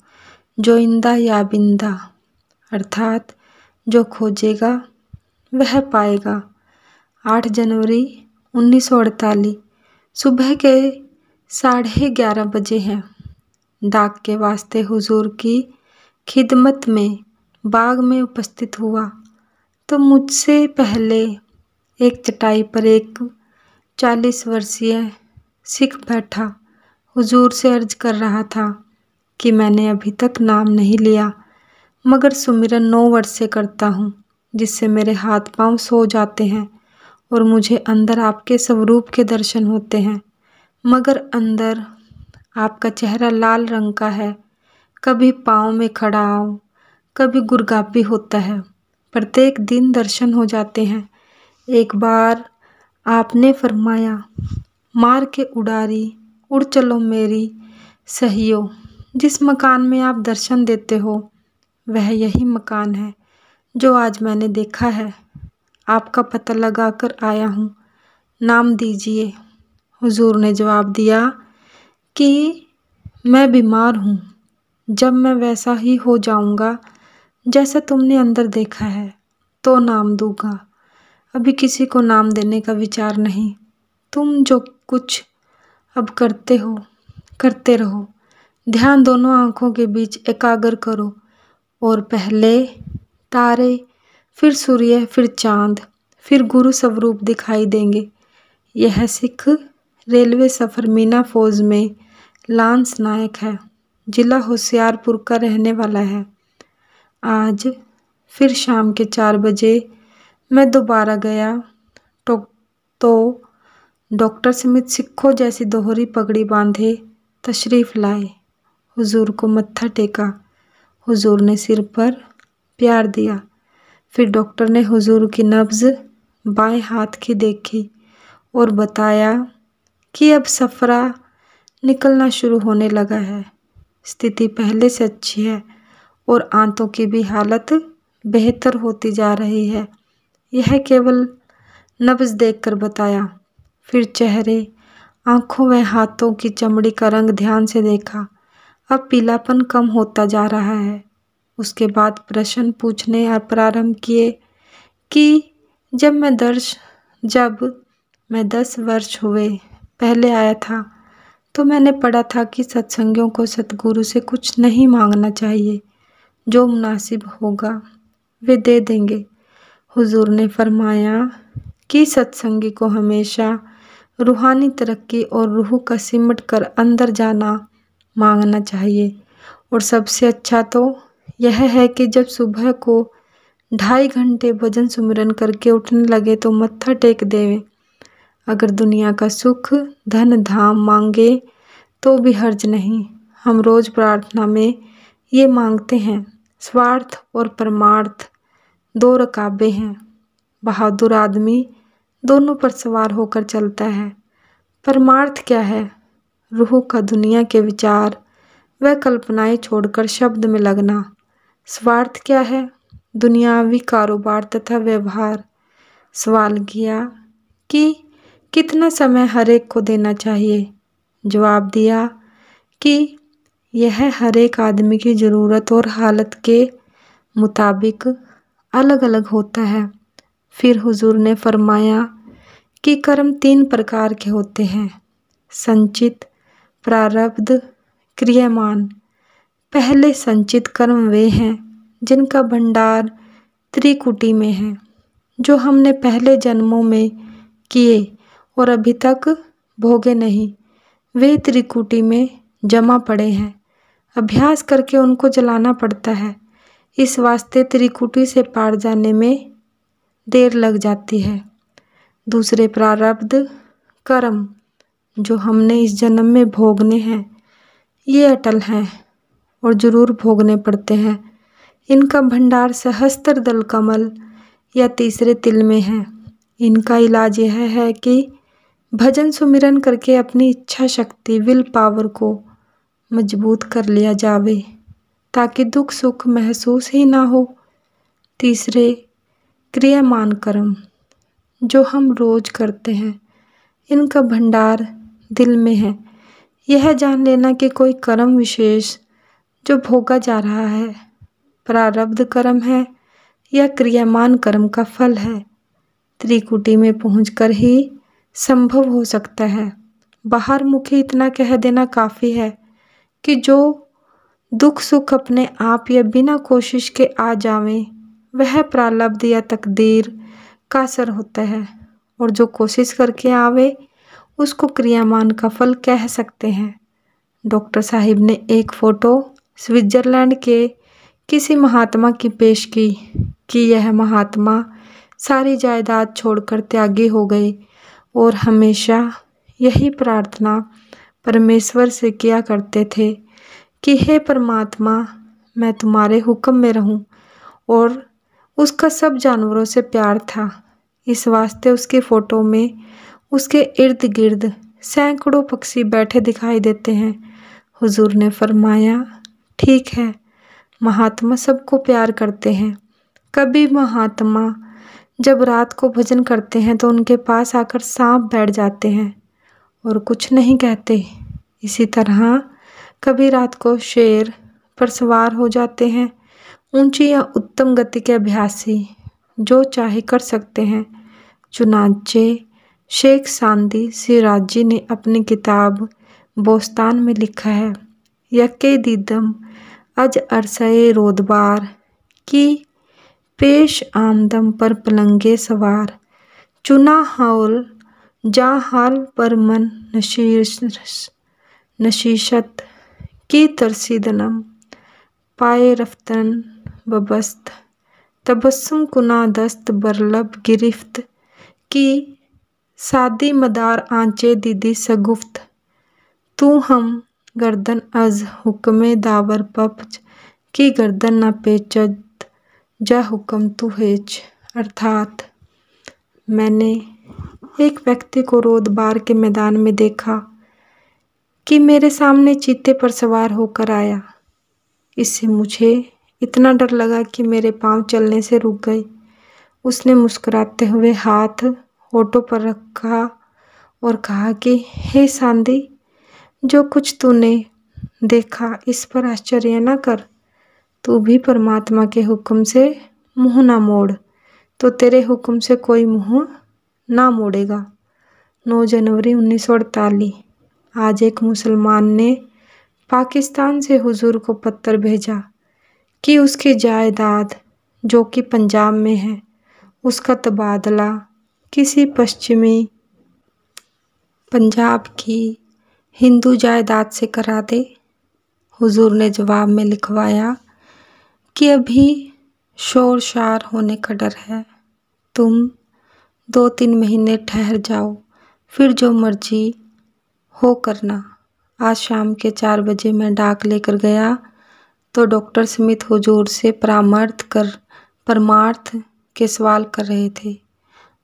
जो इंदा या बिंदा, अर्थात जो खोजेगा वह पाएगा। 8 जनवरी 1948 सुबह के 11:30 बजे हैं। डाक के वास्ते हुजूर की खिदमत में बाग में उपस्थित हुआ तो मुझसे पहले एक चटाई पर एक 40 वर्षीय सिख बैठा हुजूर से अर्ज कर रहा था कि मैंने अभी तक नाम नहीं लिया, मगर सुमिरन 9 वर्ष से करता हूँ, जिससे मेरे हाथ पांव सो जाते हैं और मुझे अंदर आपके स्वरूप के दर्शन होते हैं। मगर अंदर आपका चेहरा लाल रंग का है, कभी पाँव में खड़ाव, कभी गुरगापी होता है। प्रत्येक दिन दर्शन हो जाते हैं। एक बार आपने फरमाया, मार के उड़ारी उड़ चलो मेरी सहियो। जिस मकान में आप दर्शन देते हो वह यही मकान है जो आज मैंने देखा है। आपका पता लगा कर आया हूँ, नाम दीजिए। हुजूर ने जवाब दिया कि मैं बीमार हूँ, जब मैं वैसा ही हो जाऊँगा जैसा तुमने अंदर देखा है तो नाम दूंगा। अभी किसी को नाम देने का विचार नहीं। तुम जो कुछ अब करते हो करते रहो। ध्यान दोनों आँखों के बीच एकाग्र करो और पहले तारे, फिर सूर्य, फिर चांद, फिर गुरु स्वरूप दिखाई देंगे। यह सिख रेलवे सफ़र मीना फौज में लांस नायक है, जिला होशियारपुर का रहने वाला है। आज फिर शाम के 4 बजे मैं दोबारा गया तो डॉक्टर स्मिथ सिखों जैसी दोहरी पगड़ी बांधे तशरीफ़ लाए। हुजूर को मत्था टेका। हुजूर ने सिर पर प्यार दिया। फिर डॉक्टर ने हुजूर की नब्ज़ बाएं हाथ की देखी और बताया कि अब सफरा निकलना शुरू होने लगा है। स्थिति पहले से अच्छी है और आंतों की भी हालत बेहतर होती जा रही है। यह केवल नब्ज़ देखकर बताया। फिर चेहरे, आंखों व हाथों की चमड़ी का रंग ध्यान से देखा। अब पीलापन कम होता जा रहा है। उसके बाद प्रश्न पूछने और प्रारंभ किए कि जब मैं 10 वर्ष हुए पहले आया था तो मैंने पढ़ा था कि सत्संगियों को सतगुरु से कुछ नहीं मांगना चाहिए, जो मुनासिब होगा वे दे देंगे। हुजूर ने फरमाया कि सत्संगी को हमेशा रूहानी तरक्की और रूह का सिमट कर अंदर जाना मांगना चाहिए। और सबसे अच्छा तो यह है कि जब सुबह को 2.5 घंटे भजन सुमिरन करके उठने लगे तो मत्था टेक देवें। अगर दुनिया का सुख, धन, धाम मांगे तो भी हर्ज नहीं। हम रोज़ प्रार्थना में ये मांगते हैं। स्वार्थ और परमार्थ 2 रकाबें हैं। बहादुर आदमी दोनों पर सवार होकर चलता है। परमार्थ क्या है? रूह का दुनिया के विचार व कल्पनाएं छोड़कर शब्द में लगना। स्वार्थ क्या है? दुनियावी कारोबार तथा व्यवहार। सवाल किया कि कितना समय हर एक को देना चाहिए? जवाब दिया कि यह हर एक आदमी की ज़रूरत और हालत के मुताबिक अलग अलग होता है। फिर हुजूर ने फरमाया कि कर्म 3 प्रकार के होते हैं: संचित, प्रारब्ध, क्रियामान। पहले संचित कर्म वे हैं जिनका भंडार त्रिकुटी में है, जो हमने पहले जन्मों में किए और अभी तक भोगे नहीं। वे त्रिकुटी में जमा पड़े हैं। अभ्यास करके उनको जलाना पड़ता है। इस वास्ते त्रिकुटी से पार जाने में देर लग जाती है। दूसरे प्रारब्ध कर्म, जो हमने इस जन्म में भोगने हैं, ये अटल हैं और जरूर भोगने पड़ते हैं। इनका भंडार सहस्त्र दल कमल या तीसरे तिल में है। इनका इलाज यह है कि भजन सुमिरन करके अपनी इच्छा शक्ति, विल पावर को मजबूत कर लिया जावे, ताकि दुख सुख महसूस ही ना हो। तीसरे क्रियामान कर्म, जो हम रोज करते हैं, इनका भंडार दिल में है। यह जान लेना कि कोई कर्म विशेष जो भोगा जा रहा है प्रारब्ध कर्म है या क्रियामान कर्म का फल है, त्रिकुटी में पहुंचकर ही संभव हो सकता है। बाहर मुखी इतना कह देना काफ़ी है कि जो दुख सुख अपने आप या बिना कोशिश के आ जावें, वह प्रारब्ध या तकदीर का असर होता है, और जो कोशिश करके आवे उसको क्रियामान का फल कह सकते हैं। डॉक्टर साहिब ने एक फ़ोटो स्विट्ज़रलैंड के किसी महात्मा की पेश की कि यह महात्मा सारी जायदाद छोड़कर त्यागी हो गए और हमेशा यही प्रार्थना परमेश्वर से किया करते थे कि हे परमात्मा, मैं तुम्हारे हुक्म में रहूं। और उसका सब जानवरों से प्यार था। इस वास्ते उसकी फ़ोटो में उसके इर्द गिर्द सैकड़ों पक्षी बैठे दिखाई देते हैं। हुजूर ने फरमाया, ठीक है, महात्मा सबको प्यार करते हैं। कभी महात्मा जब रात को भजन करते हैं तो उनके पास आकर सांप बैठ जाते हैं और कुछ नहीं कहते। इसी तरह कभी रात को शेर पर सवार हो जाते हैं। ऊंची या उत्तम गति के अभ्यासी जो चाहे कर सकते हैं। चुनांचे शेख सांदी सिराजी ने अपनी किताब बोस्तान में लिखा है, यके दीदम अज अरसए रोदबार की पेश आमदम पर पलंगे सवार। चुना हाल जा हाल पर मन नशीशत की तरसीदनम पाए रफ्तन बबस्त। तबस्सुम कुना दस्त बरलब गिरिफ्त की सादी मदार आंचे दीदी सगुफ्त। तू हम गर्दन अज हुक्मे दावर पप्च की गर्दन न पेचद जा हुक्म तू हेच। अर्थात मैंने एक व्यक्ति को रोदबार के मैदान में देखा कि मेरे सामने चीते पर सवार होकर आया। इससे मुझे इतना डर लगा कि मेरे पांव चलने से रुक गए। उसने मुस्कुराते हुए हाथ होठों पर रखा और कहा कि हे सांदी, जो कुछ तूने देखा इस पर आश्चर्य न कर। तू भी परमात्मा के हुक्म से मुंह ना मोड़ तो तेरे हुक्म से कोई मुंह ना मोड़ेगा। 9 जनवरी 1948। आज एक मुसलमान ने पाकिस्तान से हुजूर को पत्र भेजा कि उसकी जायदाद जो कि पंजाब में है उसका तबादला किसी पश्चिमी पंजाब की हिंदू जायदाद से करा दे। हुजूर ने जवाब में लिखवाया कि अभी शोर शार होने का डर है, तुम 2-3 महीने ठहर जाओ, फिर जो मर्जी हो करना। आज शाम के 4 बजे मैं डाक लेकर गया तो डॉक्टर स्मिथ हुजूर से परमार्थ के सवाल कर रहे थे।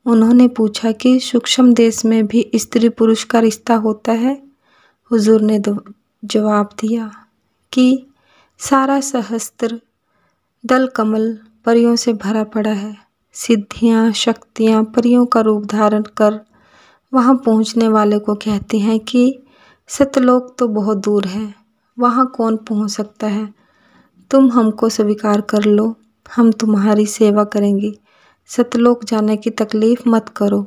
उन्होंने पूछा कि सूक्ष्म देश में भी स्त्री पुरुष का रिश्ता होता है। हुजूर ने जवाब दिया कि सारा सहस्त्र दल कमल परियों से भरा पड़ा है। सिद्धियां शक्तियां परियों का रूप धारण कर वहां पहुंचने वाले को कहती हैं कि सतलोक तो बहुत दूर है, वहां कौन पहुंच सकता है। तुम हमको स्वीकार कर लो, हम तुम्हारी सेवा करेंगे। सतलोक जाने की तकलीफ मत करो।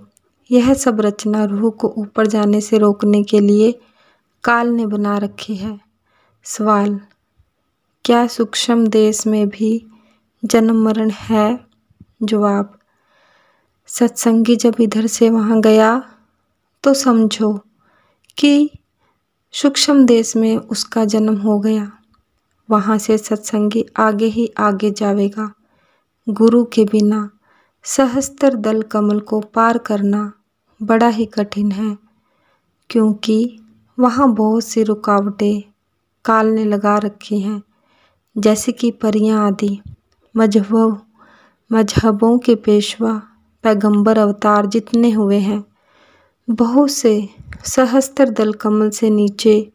यह सब रचना रूह को ऊपर जाने से रोकने के लिए काल ने बना रखी है। सवाल, क्या सूक्ष्म देश में भी जन्म मरण है? जवाब, सत्संगी जब इधर से वहां गया तो समझो कि सूक्ष्म देश में उसका जन्म हो गया। वहां से सत्संगी आगे ही आगे जावेगा। गुरु के बिना सहस्त्र दल कमल को पार करना बड़ा ही कठिन है, क्योंकि वहां बहुत सी रुकावटें काल ने लगा रखी हैं, जैसे कि परियां आदि। मजहबों के पेशवा पैगंबर अवतार जितने हुए हैं, बहुत से सहस्त्र दल कमल से नीचे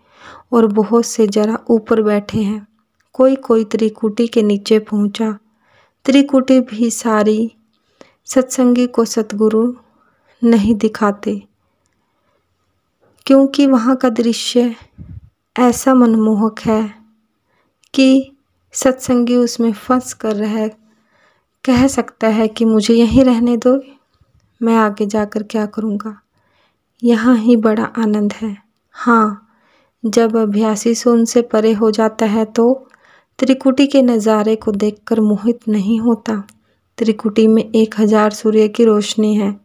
और बहुत से जरा ऊपर बैठे हैं। कोई कोई त्रिकुटी के नीचे पहुंचा। त्रिकुटी भी सारी सत्संगी को सतगुरु नहीं दिखाते, क्योंकि वहाँ का दृश्य ऐसा मनमोहक है कि सत्संगी उसमें फंस कर कह सकता है कि मुझे यहीं रहने दो, मैं आगे जाकर क्या करूँगा। यहाँ ही बड़ा आनंद है। हाँ, जब अभ्यासी से उनसे परे हो जाता है तो त्रिकुटी के नज़ारे को देखकर मोहित नहीं होता। त्रिकुटी में 1000 सूर्य की रोशनी है।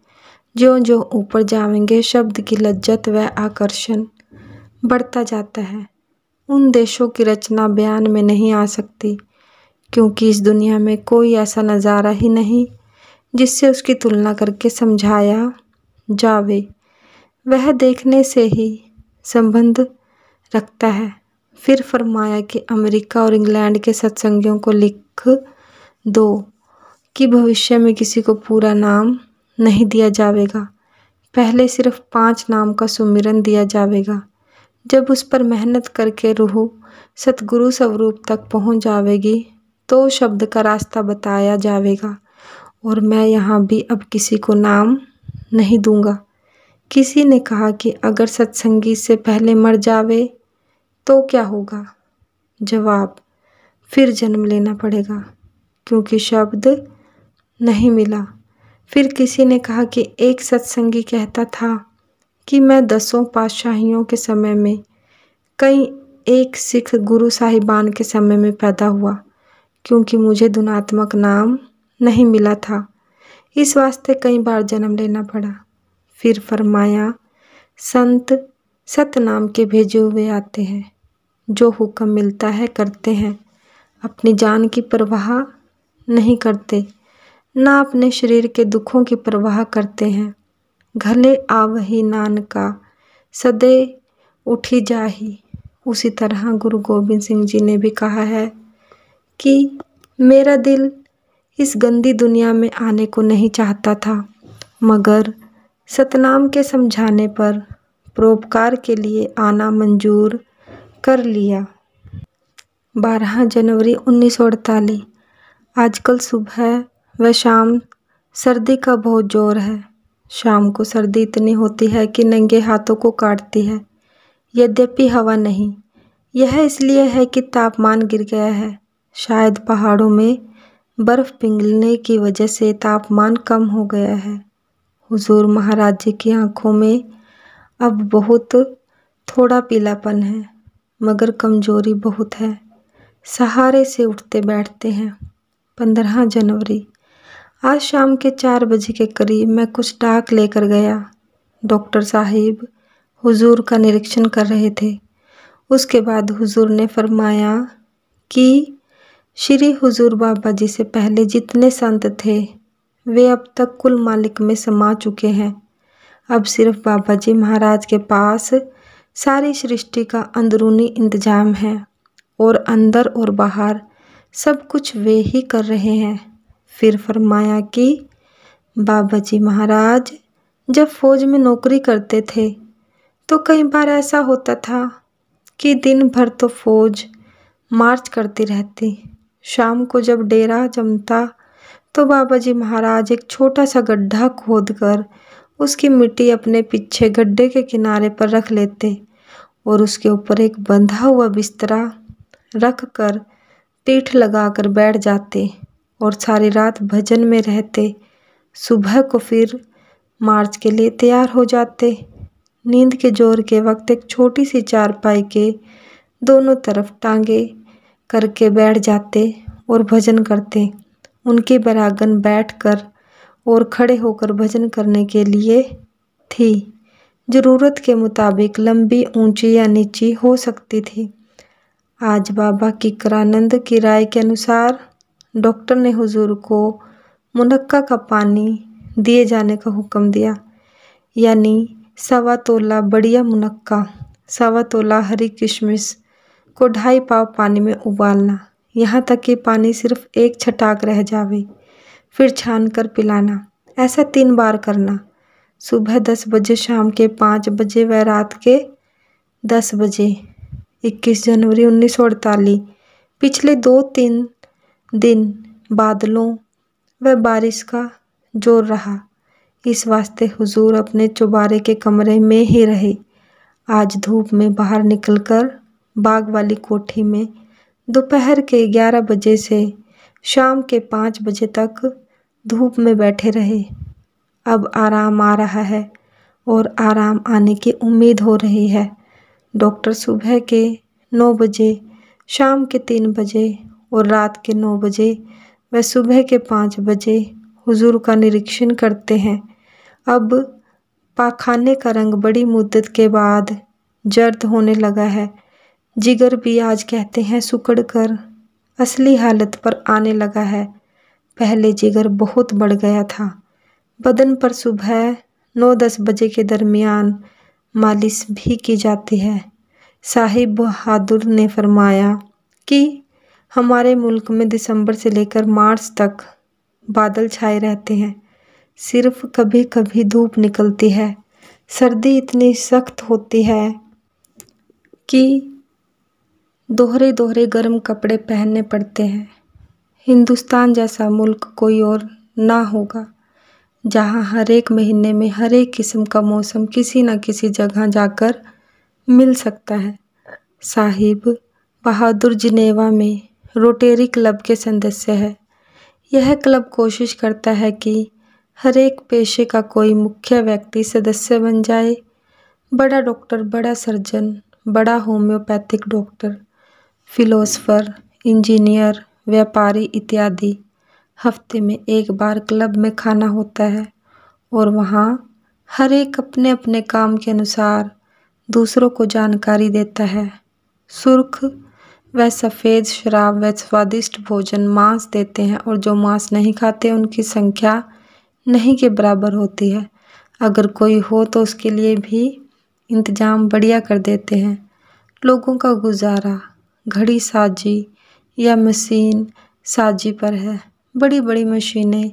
जो जो ऊपर जाएंगे शब्द की लज्जत व आकर्षण बढ़ता जाता है। उन देशों की रचना बयान में नहीं आ सकती, क्योंकि इस दुनिया में कोई ऐसा नज़ारा ही नहीं जिससे उसकी तुलना करके समझाया जावे। वह देखने से ही संबंध रखता है। फिर फरमाया कि अमेरिका और इंग्लैंड के सत्संगियों को लिख दो कि भविष्य में किसी को पूरा नाम नहीं दिया जाएगा, पहले सिर्फ 5 नाम का सुमिरन दिया जाएगा। जब उस पर मेहनत करके रूह सतगुरु स्वरूप तक पहुंच जाएगी तो शब्द का रास्ता बताया जाएगा। और मैं यहाँ भी अब किसी को नाम नहीं दूंगा। किसी ने कहा कि अगर सत्संगी से पहले मर जावे तो क्या होगा? जवाब, फिर जन्म लेना पड़ेगा, क्योंकि शब्द नहीं मिला। फिर किसी ने कहा कि एक सत्संगी कहता था कि मैं 10 पातशाहियों के समय में कई एक सिख गुरु साहिबान के समय में पैदा हुआ, क्योंकि मुझे धुनात्मक नाम नहीं मिला था, इस वास्ते कई बार जन्म लेना पड़ा। फिर फरमाया, संत सतनाम के भेजे हुए आते हैं, जो हुक्म मिलता है करते हैं, अपनी जान की परवाह नहीं करते, ना अपने शरीर के दुखों की परवाह करते हैं। घले आवही नानका सदे उठी जाही। उसी तरह गुरु गोबिंद सिंह जी ने भी कहा है कि मेरा दिल इस गंदी दुनिया में आने को नहीं चाहता था, मगर सतनाम के समझाने पर परोपकार के लिए आना मंजूर कर लिया। 12 जनवरी 1948। आजकल सुबह व शाम सर्दी का बहुत जोर है। शाम को सर्दी इतनी होती है कि नंगे हाथों को काटती है, यद्यपि हवा नहीं। यह इसलिए है कि तापमान गिर गया है। शायद पहाड़ों में बर्फ पिघलने की वजह से तापमान कम हो गया है। हुजूर महाराज जी की आंखों में अब बहुत थोड़ा पीलापन है, मगर कमजोरी बहुत है। सहारे से उठते बैठते हैं। 15 जनवरी। आज शाम के 4 बजे के करीब मैं कुछ डाक लेकर गया। डॉक्टर साहिब हुजूर का निरीक्षण कर रहे थे। उसके बाद हुजूर ने फरमाया कि श्री हुजूर बाबा जी से पहले जितने संत थे वे अब तक कुल मालिक में समा चुके हैं। अब सिर्फ बाबा जी महाराज के पास सारी सृष्टि का अंदरूनी इंतजाम है और अंदर और बाहर सब कुछ वे ही कर रहे हैं। फिर फरमाया कि बाबा जी महाराज जब फौज में नौकरी करते थे तो कई बार ऐसा होता था कि दिन भर तो फौज मार्च करती रहती। शाम को जब डेरा जमता तो बाबा जी महाराज एक छोटा सा गड्ढा खोदकर उसकी मिट्टी अपने पीछे गड्ढे के किनारे पर रख लेते और उसके ऊपर एक बंधा हुआ बिस्तरा रख कर पीठ लगाकर बैठ जाते और सारी रात भजन में रहते। सुबह को फिर मार्च के लिए तैयार हो जाते। नींद के जोर के वक्त एक छोटी सी चारपाई के दोनों तरफ टांगे करके बैठ जाते और भजन करते। उनकी बरागन बैठकर और खड़े होकर भजन करने के लिए थी। ज़रूरत के मुताबिक लंबी, ऊंची या नीची हो सकती थी। आज बाबा किकरानंद की राय के अनुसार डॉक्टर ने हुजूर को मुनक्का का पानी दिए जाने का हुक्म दिया, यानी 1.25 तोला बढ़िया मुनक्का, 1.25 तोला हरी किशमिश को 2.5 पाव पानी में उबालना, यहाँ तक कि पानी सिर्फ 1 छटाक रह जावे, फिर छान कर पिलाना। ऐसा 3 बार करना, सुबह 10 बजे, शाम के 5 बजे व रात के 10 बजे। 21 जनवरी 1948। पिछले 2-3 दिन बादलों व बारिश का जोर रहा, इस वास्ते हुजूर अपने चौबारे के कमरे में ही रहे। आज धूप में बाहर निकलकर बाग वाली कोठी में दोपहर के 11 बजे से शाम के 5 बजे तक धूप में बैठे रहे। अब आराम आ रहा है और आराम आने की उम्मीद हो रही है। डॉक्टर सुबह के 9 बजे, शाम के 3 बजे और रात के 9 बजे व सुबह के 5 बजे हुजूर का निरीक्षण करते हैं। अब पाखाने का रंग बड़ी मुद्दत के बाद जर्द होने लगा है। जिगर भी आज कहते हैं सिकुड़ कर असली हालत पर आने लगा है। पहले जिगर बहुत बढ़ गया था। बदन पर सुबह 9-10 बजे के दरमियान मालिश भी की जाती है। साहिब बहादुर ने फरमाया कि हमारे मुल्क में दिसंबर से लेकर मार्च तक बादल छाए रहते हैं, सिर्फ कभी कभी धूप निकलती है। सर्दी इतनी सख्त होती है कि दोहरे दोहरे गर्म कपड़े पहनने पड़ते हैं। हिंदुस्तान जैसा मुल्क कोई और ना होगा, जहाँ हर एक महीने में हर एक किस्म का मौसम किसी न किसी जगह जाकर मिल सकता है। साहिब बहादुर जिनेवा में रोटेरी क्लब के सदस्य है। यह क्लब कोशिश करता है कि हर एक पेशे का कोई मुख्य व्यक्ति सदस्य बन जाए। बड़ा डॉक्टर, बड़ा सर्जन, बड़ा होम्योपैथिक डॉक्टर, फिलोसफर, इंजीनियर, व्यापारी इत्यादि हफ्ते में एक बार क्लब में खाना होता है और वहाँ हर एक अपने अपने काम के अनुसार दूसरों को जानकारी देता है। सुर्ख व सफ़ेद शराब व स्वादिष्ट भोजन मांस देते हैं और जो मांस नहीं खाते उनकी संख्या नहीं के बराबर होती है। अगर कोई हो तो उसके लिए भी इंतजाम बढ़िया कर देते हैं। लोगों का गुजारा घड़ी साजी या मशीन साजी पर है। बड़ी बड़ी मशीनें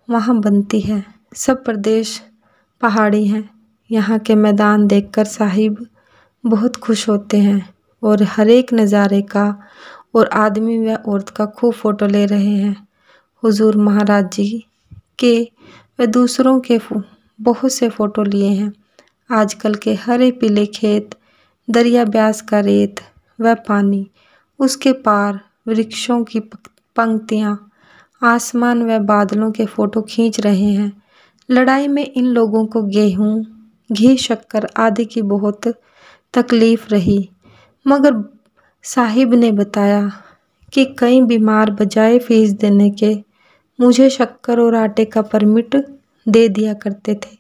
वहाँ बनती हैं। सब प्रदेश पहाड़ी हैं। यहाँ के मैदान देखकर साहिब बहुत खुश होते हैं और हर एक नज़ारे का और आदमी व औरत का खूब फ़ोटो ले रहे हैं। हुजूर महाराज जी के व दूसरों के बहुत से फ़ोटो लिए हैं। आजकल के हरे पीले खेत, दरिया ब्यास का रेत व पानी, उसके पार वृक्षों की पंक्तियाँ, आसमान व बादलों के फ़ोटो खींच रहे हैं। लड़ाई में इन लोगों को गेहूँ, घी, शक्कर आदि की बहुत तकलीफ़ रही, मगर साहिब ने बताया कि कई बीमार बजाय फीस देने के मुझे शक्कर और आटे का परमिट दे दिया करते थे,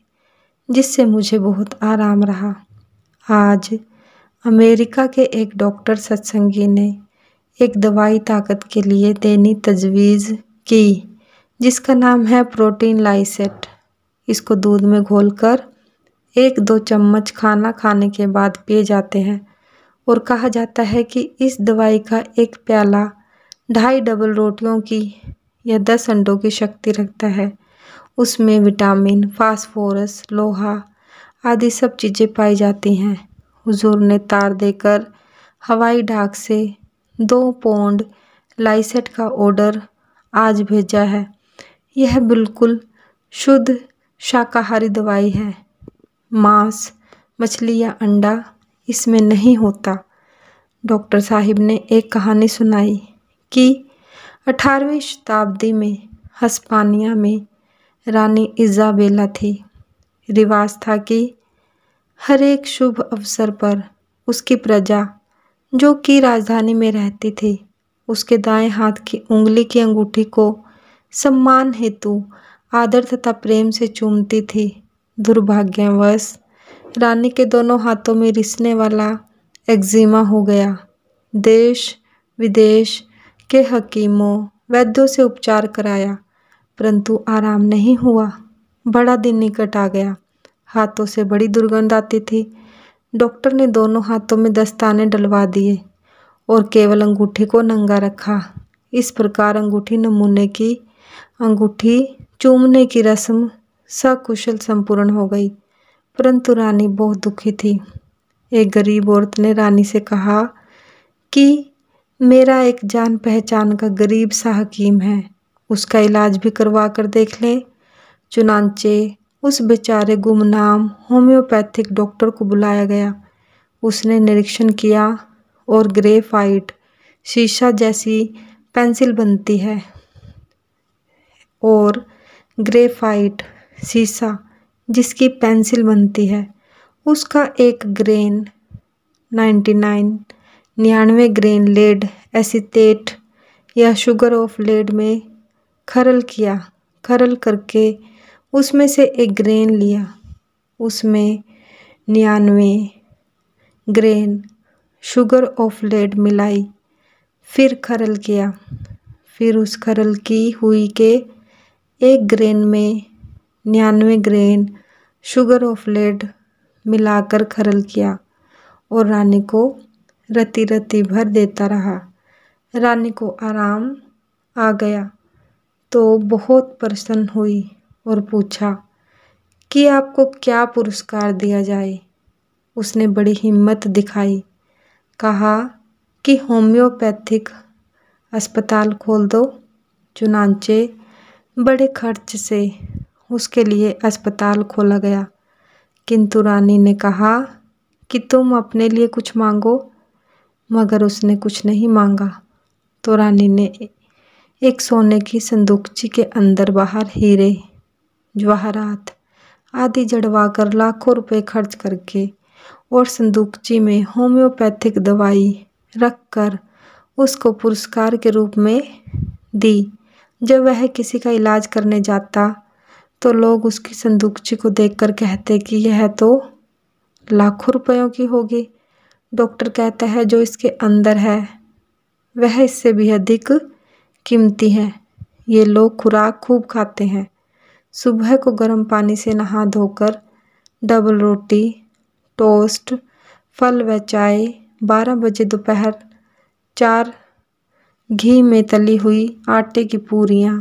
जिससे मुझे बहुत आराम रहा। आज अमेरिका के एक डॉक्टर सत्संगी ने एक दवाई ताकत के लिए देनी तजवीज़ की, जिसका नाम है प्रोटीन लाइसेट। इसको दूध में घोलकर 1-2 चम्मच खाना खाने के बाद पिए जाते हैं और कहा जाता है कि इस दवाई का एक प्याला 2.5 डबल रोटियों की या 10 अंडों की शक्ति रखता है। उसमें विटामिन, फास्फोरस, लोहा आदि सब चीज़ें पाई जाती हैं। हुजूर ने तार देकर हवाई डाक से 2 पौंड लाइसेट का ऑर्डर आज भेजा है। यह बिल्कुल शुद्ध शाकाहारी दवाई है। मांस, मछली या अंडा इसमें नहीं होता। डॉक्टर साहिब ने एक कहानी सुनाई कि 18वीं शताब्दी में हस्पानिया में रानी इज़ाबेला थी। रिवाज था कि हर एक शुभ अवसर पर उसकी प्रजा, जो कि राजधानी में रहती थी, उसके दाएं हाथ की उंगली की अंगूठी को सम्मान हेतु आदर तथा प्रेम से चूमती थी। दुर्भाग्यवश रानी के दोनों हाथों में रिसने वाला एक्जिमा हो गया। देश विदेश के हकीमों, वैद्यों से उपचार कराया, परंतु आराम नहीं हुआ। बड़ा दिन निकट आ गया। हाथों से बड़ी दुर्गंध आती थी। डॉक्टर ने दोनों हाथों में दस्ताने डलवा दिए और केवल अंगूठी को नंगा रखा। इस प्रकार अंगूठी नमूने की अंगूठी चूमने की रस्म सकुशल संपूर्ण हो गई, परंतु रानी बहुत दुखी थी। एक गरीब औरत ने रानी से कहा कि मेरा एक जान पहचान का गरीब सा हकीम है, उसका इलाज भी करवा कर देख लें। चुनांचे उस बेचारे गुमनाम होम्योपैथिक डॉक्टर को बुलाया गया। उसने निरीक्षण किया और ग्रेफाइट शीशा जैसी पेंसिल बनती है और ग्रेफाइट शीशा जिसकी पेंसिल बनती है, उसका 1 ग्रेन 99 ग्रेन लेड एसीटेट या शुगर ऑफ लेड में खरल किया। खरल करके उसमें से 1 ग्रेन लिया, उसमें 99 ग्रेन शुगर ऑफ लेड मिलाई, फिर खरल किया। फिर उस खरल की हुई के 1 ग्रेन में 99 ग्रेन शुगर ऑफ लेड मिलाकर खरल किया और रानी को रत्ती रत्ती भर देता रहा। रानी को आराम आ गया तो बहुत प्रसन्न हुई और पूछा कि आपको क्या पुरस्कार दिया जाए। उसने बड़ी हिम्मत दिखाई, कहा कि होम्योपैथिक अस्पताल खोल दो। चुनांचे बड़े खर्च से उसके लिए अस्पताल खोला गया, किंतु रानी ने कहा कि तुम अपने लिए कुछ मांगो, मगर उसने कुछ नहीं मांगा। तो रानी ने एक सोने की संदूकची के अंदर बाहर हीरे, जवाहरात आदि जड़वा कर लाखों रुपए खर्च करके और संदूकची में होम्योपैथिक दवाई रखकर उसको पुरस्कार के रूप में दी। जब वह किसी का इलाज करने जाता तो लोग उसकी संदूकची को देखकर कहते कि यह तो लाखों रुपयों की होगी। डॉक्टर कहता है जो इसके अंदर है वह इससे भी अधिक कीमती है। ये लोग खुराक खूब खाते हैं। सुबह को गर्म पानी से नहा धोकर डबल रोटी, टोस्ट, फल व चाय, 12 बजे दोपहर 4 घी में तली हुई आटे की पूरियाँ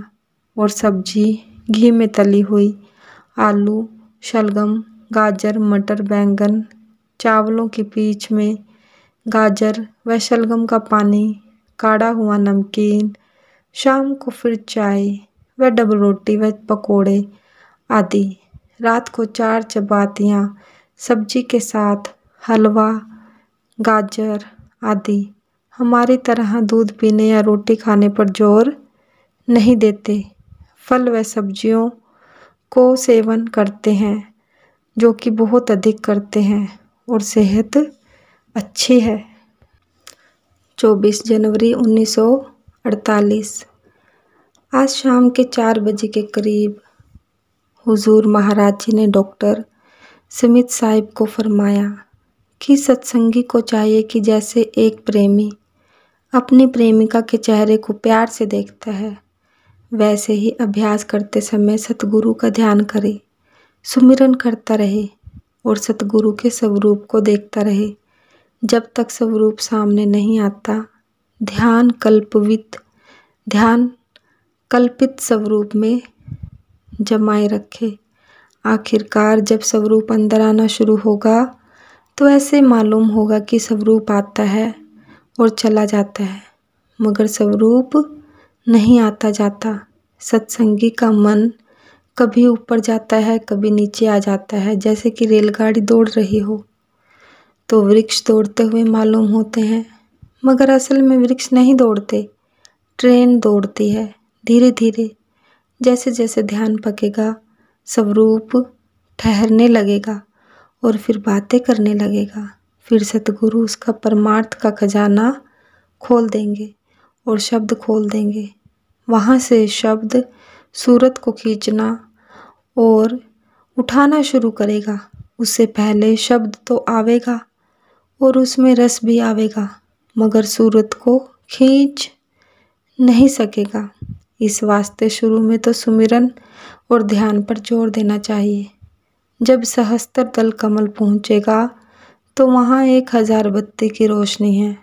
और सब्जी घी में तली हुई, आलू, शलगम, गाजर, मटर, बैंगन, चावलों की पीच में गाजर व शलगम का पानी, काढ़ा हुआ नमकीन, शाम को फिर चाय व डबल रोटी व पकोड़े आदि। रात को 4 चपातियाँ सब्जी के साथ, हलवा, गाजर आदि। हमारी तरह दूध पीने या रोटी खाने पर जोर नहीं देते। फल व सब्जियों को सेवन करते हैं जो कि बहुत अधिक करते हैं और सेहत अच्छी है। 24 जनवरी 1948। आज शाम के 4 बजे के करीब हुजूर महाराज जी ने डॉक्टर स्मिथ साहिब को फरमाया कि सत्संगी को चाहिए कि जैसे एक प्रेमी अपनी प्रेमिका के चेहरे को प्यार से देखता है वैसे ही अभ्यास करते समय सतगुरु का ध्यान करे, सुमिरन करता रहे और सतगुरु के स्वरूप को देखता रहे। जब तक स्वरूप सामने नहीं आता ध्यान कल्पित स्वरूप में जमाए रखे। आखिरकार जब स्वरूप अंदर आना शुरू होगा तो ऐसे मालूम होगा कि स्वरूप आता है और चला जाता है मगर स्वरूप नहीं आता जाता। सत्संगी का मन कभी ऊपर जाता है कभी नीचे आ जाता है, जैसे कि रेलगाड़ी दौड़ रही हो तो वृक्ष दौड़ते हुए मालूम होते हैं मगर असल में वृक्ष नहीं दौड़ते, ट्रेन दौड़ती है धीरे धीरे। जैसे जैसे ध्यान पकेगा स्वरूप ठहरने लगेगा और फिर बातें करने लगेगा। फिर सतगुरु उसका परमार्थ का खजाना खोल देंगे और शब्द खोल देंगे। वहाँ से शब्द सूरत को खींचना और उठाना शुरू करेगा। उससे पहले शब्द तो आवेगा और उसमें रस भी आवेगा मगर सूरत को खींच नहीं सकेगा। इस वास्ते शुरू में तो सुमिरन और ध्यान पर जोर देना चाहिए। जब सहस्त्र दल कमल पहुँचेगा तो वहाँ 1000 बत्ती की रोशनी है।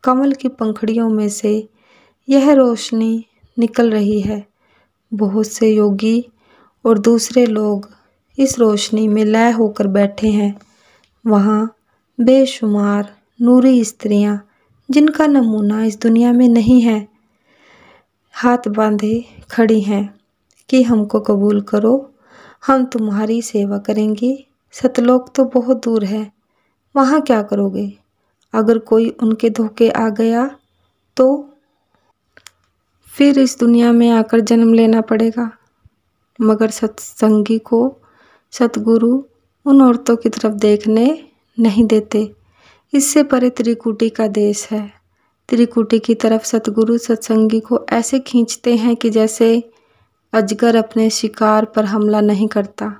कमल की पंखड़ियों में से यह रोशनी निकल रही है। बहुत से योगी और दूसरे लोग इस रोशनी में लय होकर बैठे हैं। वहाँ बेशुमार नूरी स्त्रियाँ जिनका नमूना इस दुनिया में नहीं है हाथ बांधे खड़ी हैं कि हमको कबूल करो, हम तुम्हारी सेवा करेंगी। सतलोक तो बहुत दूर है, वहाँ क्या करोगे? अगर कोई उनके धोखे आ गया तो फिर इस दुनिया में आकर जन्म लेना पड़ेगा। मगर सत्संगी को सतगुरु उन औरतों की तरफ देखने नहीं देते। इससे परे त्रिकुटी का देश है। त्रिकुटी की तरफ सतगुरु सत्संगी को ऐसे खींचते हैं कि जैसे अजगर अपने शिकार पर हमला नहीं करता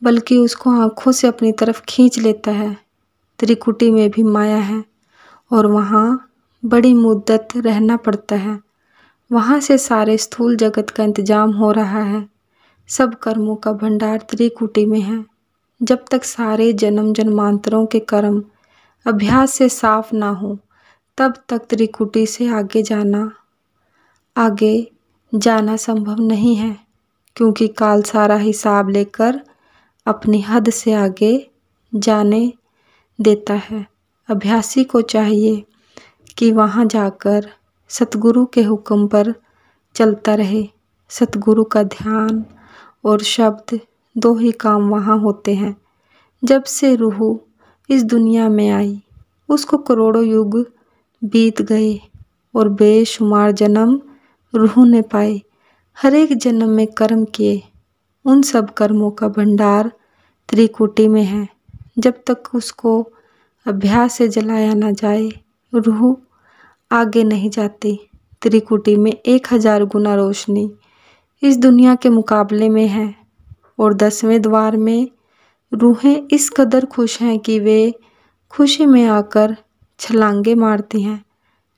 बल्कि उसको आँखों से अपनी तरफ खींच लेता है। त्रिकुटी में भी माया है और वहाँ बड़ी मुद्दत रहना पड़ता है। वहाँ से सारे स्थूल जगत का इंतजाम हो रहा है। सब कर्मों का भंडार त्रिकुटी में है। जब तक सारे जन्म जन्मांतरों के कर्म अभ्यास से साफ ना हो तब तक त्रिकुटी से आगे जाना संभव नहीं है, क्योंकि काल सारा हिसाब लेकर अपनी हद से आगे जाने देता है। अभ्यासी को चाहिए कि वहाँ जाकर सतगुरु के हुक्म पर चलता रहे। सतगुरु का ध्यान और शब्द 2 ही काम वहाँ होते हैं। जब से रूह इस दुनिया में आई उसको करोड़ों युग बीत गए और बेशुमार जन्म रूह ने पाए। हर एक जन्म में कर्म किए, उन सब कर्मों का भंडार त्रिकुटी में है। जब तक उसको अभ्यास से जलाया ना जाए रूह आगे नहीं जाती। त्रिकुटी में 1000 गुना रोशनी इस दुनिया के मुकाबले में है और 10वें द्वार में रूहें इस कदर खुश हैं कि वे खुशी में आकर छलांगे मारती हैं,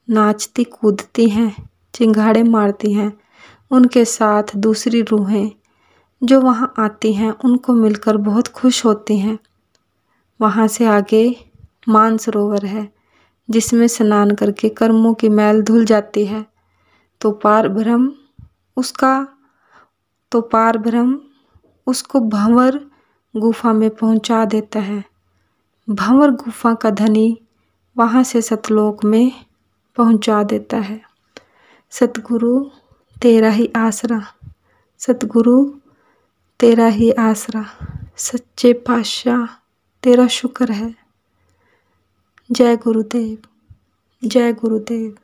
नाचती कूदती हैं, चिंगाड़े मारती हैं। उनके साथ दूसरी रूहें जो वहाँ आती हैं उनको मिलकर बहुत खुश होती हैं। वहाँ से आगे मानसरोवर है जिसमें स्नान करके कर्मों की मैल धुल जाती है तो पार ब्रह्म उसको भंवर गुफा में पहुंचा देता है। भंवर गुफा का धनी वहाँ से सतलोक में पहुंचा देता है। सतगुरु तेरा ही आसरा, सतगुरु तेरा ही आसरा, सच्चे पातशाह तेरा शुक्र है। जय गुरुदेव, जय गुरुदेव।